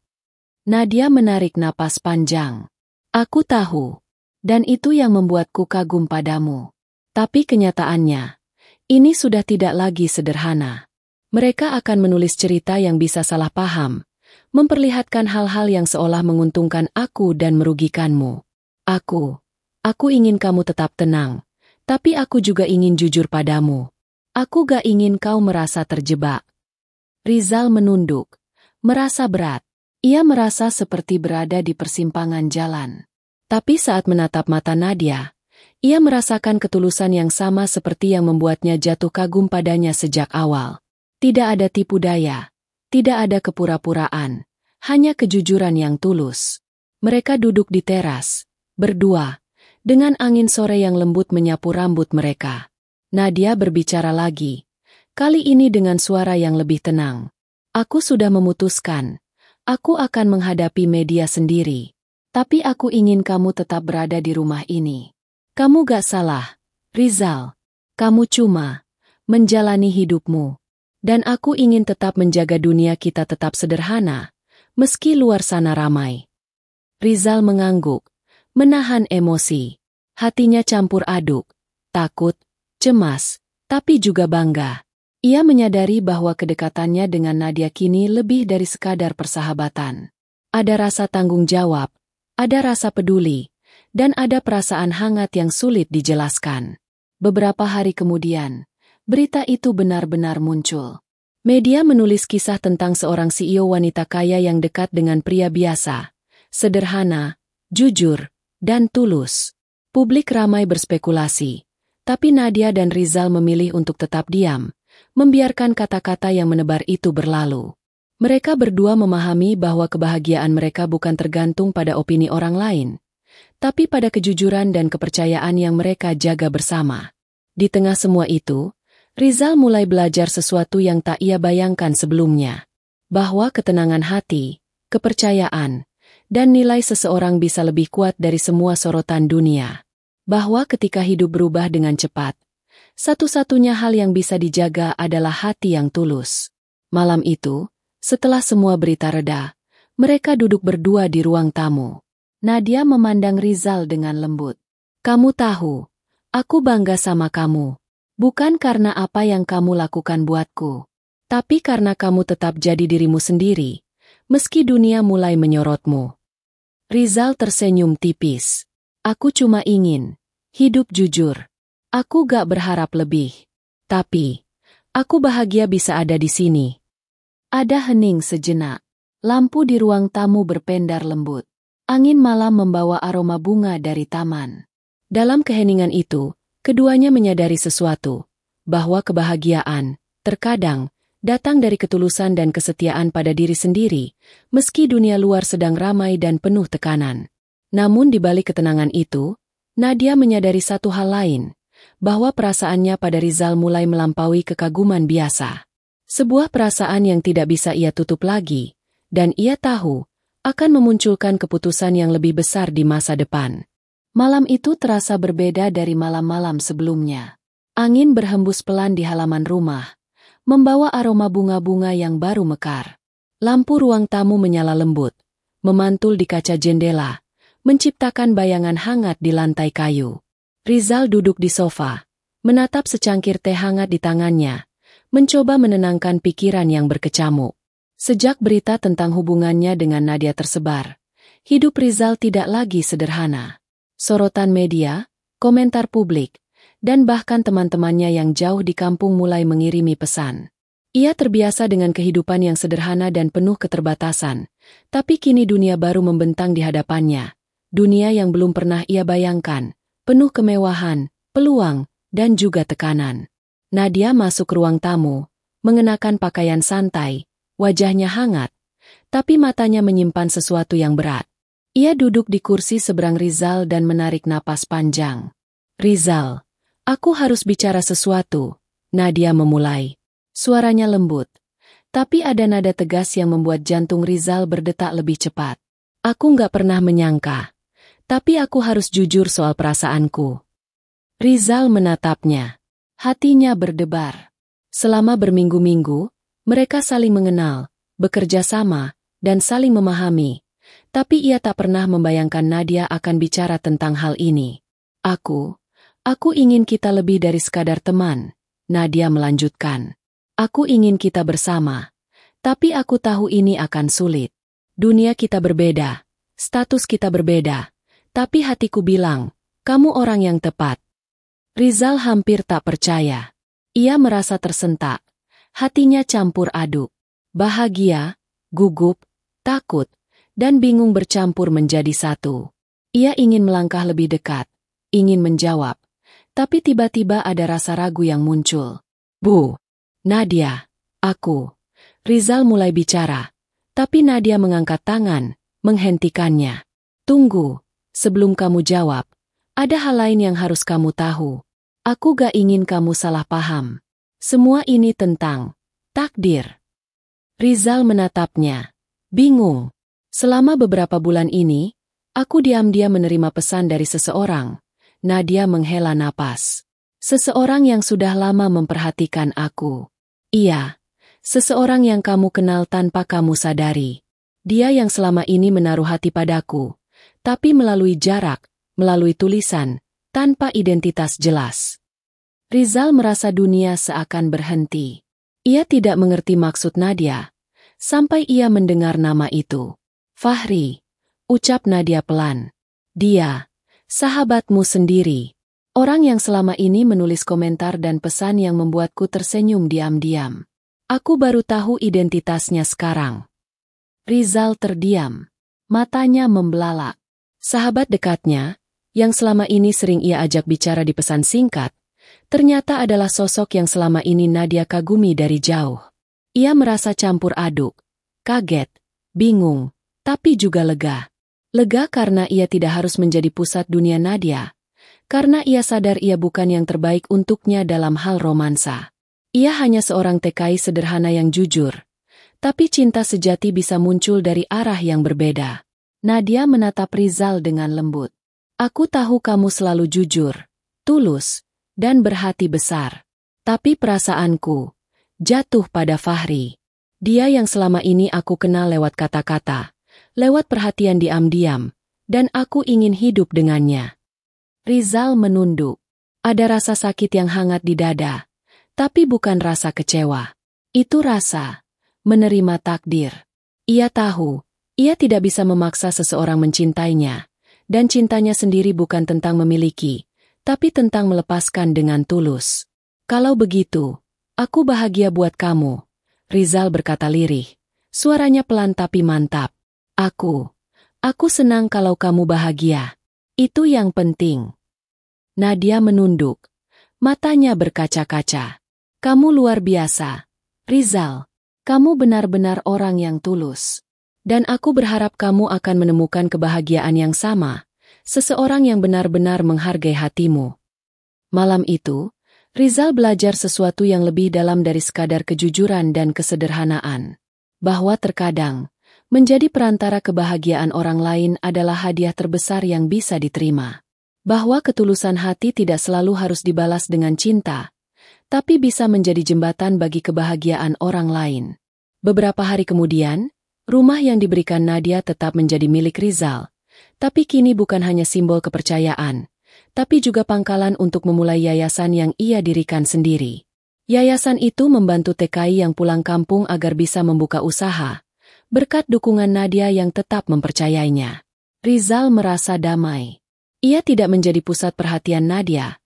Nadia menarik napas panjang. Aku tahu, dan itu yang membuatku kagum padamu. Tapi kenyataannya, ini sudah tidak lagi sederhana. Mereka akan menulis cerita yang bisa salah paham, memperlihatkan hal-hal yang seolah menguntungkan aku dan merugikanmu. Aku ingin kamu tetap tenang, tapi aku juga ingin jujur padamu. Aku gak ingin kau merasa terjebak. Rizal menunduk, merasa berat. Ia merasa seperti berada di persimpangan jalan. Tapi saat menatap mata Nadia, ia merasakan ketulusan yang sama seperti yang membuatnya jatuh kagum padanya sejak awal. Tidak ada tipu daya, tidak ada kepura-puraan, hanya kejujuran yang tulus. Mereka duduk di teras, berdua, dengan angin sore yang lembut menyapu rambut mereka. Nadia berbicara lagi, kali ini dengan suara yang lebih tenang. Aku sudah memutuskan, aku akan menghadapi media sendiri. Tapi aku ingin kamu tetap berada di rumah ini. Kamu gak salah, Rizal. Kamu cuma menjalani hidupmu. Dan aku ingin tetap menjaga dunia kita tetap sederhana, meski luar sana ramai. Rizal mengangguk, menahan emosi. Hatinya campur aduk, takut, cemas, tapi juga bangga. Ia menyadari bahwa kedekatannya dengan Nadia kini lebih dari sekadar persahabatan. Ada rasa tanggung jawab, ada rasa peduli, dan ada perasaan hangat yang sulit dijelaskan. Beberapa hari kemudian, berita itu benar-benar muncul. Media menulis kisah tentang seorang CEO wanita kaya yang dekat dengan pria biasa, sederhana, jujur, dan tulus. Publik ramai berspekulasi, tapi Nadia dan Rizal memilih untuk tetap diam, membiarkan kata-kata yang menebar itu berlalu. Mereka berdua memahami bahwa kebahagiaan mereka bukan tergantung pada opini orang lain, tapi pada kejujuran dan kepercayaan yang mereka jaga bersama. Di tengah semua itu, Rizal mulai belajar sesuatu yang tak ia bayangkan sebelumnya, bahwa ketenangan hati, kepercayaan, dan nilai seseorang bisa lebih kuat dari semua sorotan dunia. Bahwa ketika hidup berubah dengan cepat, satu-satunya hal yang bisa dijaga adalah hati yang tulus. Malam itu, setelah semua berita reda, mereka duduk berdua di ruang tamu. Nadia memandang Rizal dengan lembut. Kamu tahu, aku bangga sama kamu. Bukan karena apa yang kamu lakukan buatku, tapi karena kamu tetap jadi dirimu sendiri, meski dunia mulai menyorotmu. Rizal tersenyum tipis. Aku cuma ingin hidup jujur. Aku gak berharap lebih. Tapi, aku bahagia bisa ada di sini. Ada hening sejenak. Lampu di ruang tamu berpendar lembut. Angin malam membawa aroma bunga dari taman. Dalam keheningan itu, keduanya menyadari sesuatu, bahwa kebahagiaan, terkadang, datang dari ketulusan dan kesetiaan pada diri sendiri, meski dunia luar sedang ramai dan penuh tekanan. Namun di balik ketenangan itu, Nadia menyadari satu hal lain, bahwa perasaannya pada Rizal mulai melampaui kekaguman biasa. Sebuah perasaan yang tidak bisa ia tutup lagi, dan ia tahu akan memunculkan keputusan yang lebih besar di masa depan. Malam itu terasa berbeda dari malam-malam sebelumnya. Angin berhembus pelan di halaman rumah, membawa aroma bunga-bunga yang baru mekar. Lampu ruang tamu menyala lembut, memantul di kaca jendela, menciptakan bayangan hangat di lantai kayu. Rizal duduk di sofa, menatap secangkir teh hangat di tangannya, mencoba menenangkan pikiran yang berkecamuk. Sejak berita tentang hubungannya dengan Nadia tersebar, hidup Rizal tidak lagi sederhana. Sorotan media, komentar publik, dan bahkan teman-temannya yang jauh di kampung mulai mengirimi pesan. Ia terbiasa dengan kehidupan yang sederhana dan penuh keterbatasan, tapi kini dunia baru membentang di hadapannya. Dunia yang belum pernah ia bayangkan, penuh kemewahan, peluang, dan juga tekanan. Nadia masuk ruang tamu, mengenakan pakaian santai, wajahnya hangat, tapi matanya menyimpan sesuatu yang berat. Ia duduk di kursi seberang Rizal dan menarik napas panjang. "Rizal, aku harus bicara sesuatu," Nadia memulai. Suaranya lembut, tapi ada nada tegas yang membuat jantung Rizal berdetak lebih cepat. "Aku nggak pernah menyangka, tapi aku harus jujur soal perasaanku." Rizal menatapnya. Hatinya berdebar. Selama berminggu-minggu, mereka saling mengenal, bekerja sama, dan saling memahami. Tapi ia tak pernah membayangkan Nadia akan bicara tentang hal ini. Aku ingin kita lebih dari sekadar teman," Nadia melanjutkan. "Aku ingin kita bersama. Tapi aku tahu ini akan sulit. Dunia kita berbeda, status kita berbeda. Tapi hatiku bilang, kamu orang yang tepat." Rizal hampir tak percaya. Ia merasa tersentak. Hatinya campur aduk. Bahagia, gugup, takut, dan bingung bercampur menjadi satu. Ia ingin melangkah lebih dekat, ingin menjawab. Tapi tiba-tiba ada rasa ragu yang muncul. "Bu, Nadia, aku." Rizal mulai bicara, tapi Nadia mengangkat tangan, menghentikannya. "Tunggu, sebelum kamu jawab, ada hal lain yang harus kamu tahu. Aku gak ingin kamu salah paham. Semua ini tentang takdir." Rizal menatapnya, bingung. "Selama beberapa bulan ini, aku diam-diam menerima pesan dari seseorang." Nadia menghela napas. "Seseorang yang sudah lama memperhatikan aku." "Iya, seseorang yang kamu kenal tanpa kamu sadari. Dia yang selama ini menaruh hati padaku, tapi melalui jarak, melalui tulisan, tanpa identitas jelas." Rizal merasa dunia seakan berhenti. Ia tidak mengerti maksud Nadia, sampai ia mendengar nama itu. "Fahri," ucap Nadia pelan. "Dia, sahabatmu sendiri. Orang yang selama ini menulis komentar dan pesan yang membuatku tersenyum diam-diam. Aku baru tahu identitasnya sekarang." Rizal terdiam. Matanya membelalak. Sahabat dekatnya, yang selama ini sering ia ajak bicara di pesan singkat, ternyata adalah sosok yang selama ini Nadia kagumi dari jauh. Ia merasa campur aduk, kaget, bingung, tapi juga lega. Lega karena ia tidak harus menjadi pusat dunia Nadia, karena ia sadar ia bukan yang terbaik untuknya dalam hal romansa. Ia hanya seorang TKI sederhana yang jujur, tapi cinta sejati bisa muncul dari arah yang berbeda. Nadia menatap Rizal dengan lembut. "Aku tahu kamu selalu jujur, tulus, dan berhati besar. Tapi perasaanku jatuh pada Fahri. Dia yang selama ini aku kenal lewat kata-kata, lewat perhatian diam-diam, dan aku ingin hidup dengannya." Rizal menunduk. Ada rasa sakit yang hangat di dada, tapi bukan rasa kecewa. Itu rasa menerima takdir. Ia tahu, ia tidak bisa memaksa seseorang mencintainya, dan cintanya sendiri bukan tentang memiliki, tapi tentang melepaskan dengan tulus. "Kalau begitu, aku bahagia buat kamu," Rizal berkata lirih. Suaranya pelan tapi mantap. Aku senang kalau kamu bahagia. Itu yang penting." Nadia menunduk. Matanya berkaca-kaca. "Kamu luar biasa, Rizal. Kamu benar-benar orang yang tulus. Dan aku berharap kamu akan menemukan kebahagiaan yang sama. Seseorang yang benar-benar menghargai hatimu." Malam itu, Rizal belajar sesuatu yang lebih dalam dari sekadar kejujuran dan kesederhanaan. Bahwa terkadang, menjadi perantara kebahagiaan orang lain adalah hadiah terbesar yang bisa diterima. Bahwa ketulusan hati tidak selalu harus dibalas dengan cinta, tapi bisa menjadi jembatan bagi kebahagiaan orang lain. Beberapa hari kemudian, rumah yang diberikan Nadia tetap menjadi milik Rizal. Tapi kini bukan hanya simbol kepercayaan, tapi juga pangkalan untuk memulai yayasan yang ia dirikan sendiri. Yayasan itu membantu TKI yang pulang kampung agar bisa membuka usaha, berkat dukungan Nadia yang tetap mempercayainya. Rizal merasa damai. Ia tidak menjadi pusat perhatian Nadia,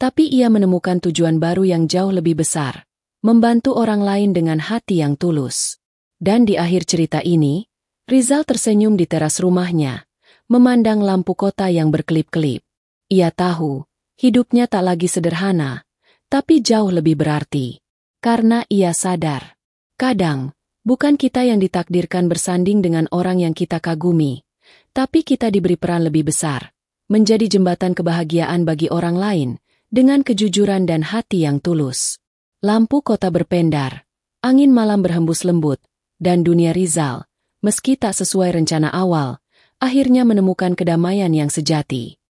tapi ia menemukan tujuan baru yang jauh lebih besar, membantu orang lain dengan hati yang tulus. Dan di akhir cerita ini, Rizal tersenyum di teras rumahnya, memandang lampu kota yang berkelip-kelip. Ia tahu, hidupnya tak lagi sederhana, tapi jauh lebih berarti. Karena ia sadar, kadang, bukan kita yang ditakdirkan bersanding dengan orang yang kita kagumi, tapi kita diberi peran lebih besar, menjadi jembatan kebahagiaan bagi orang lain, dengan kejujuran dan hati yang tulus. Lampu kota berpendar, angin malam berhembus lembut, dan dunia Rizal, meski tak sesuai rencana awal, akhirnya menemukan kedamaian yang sejati.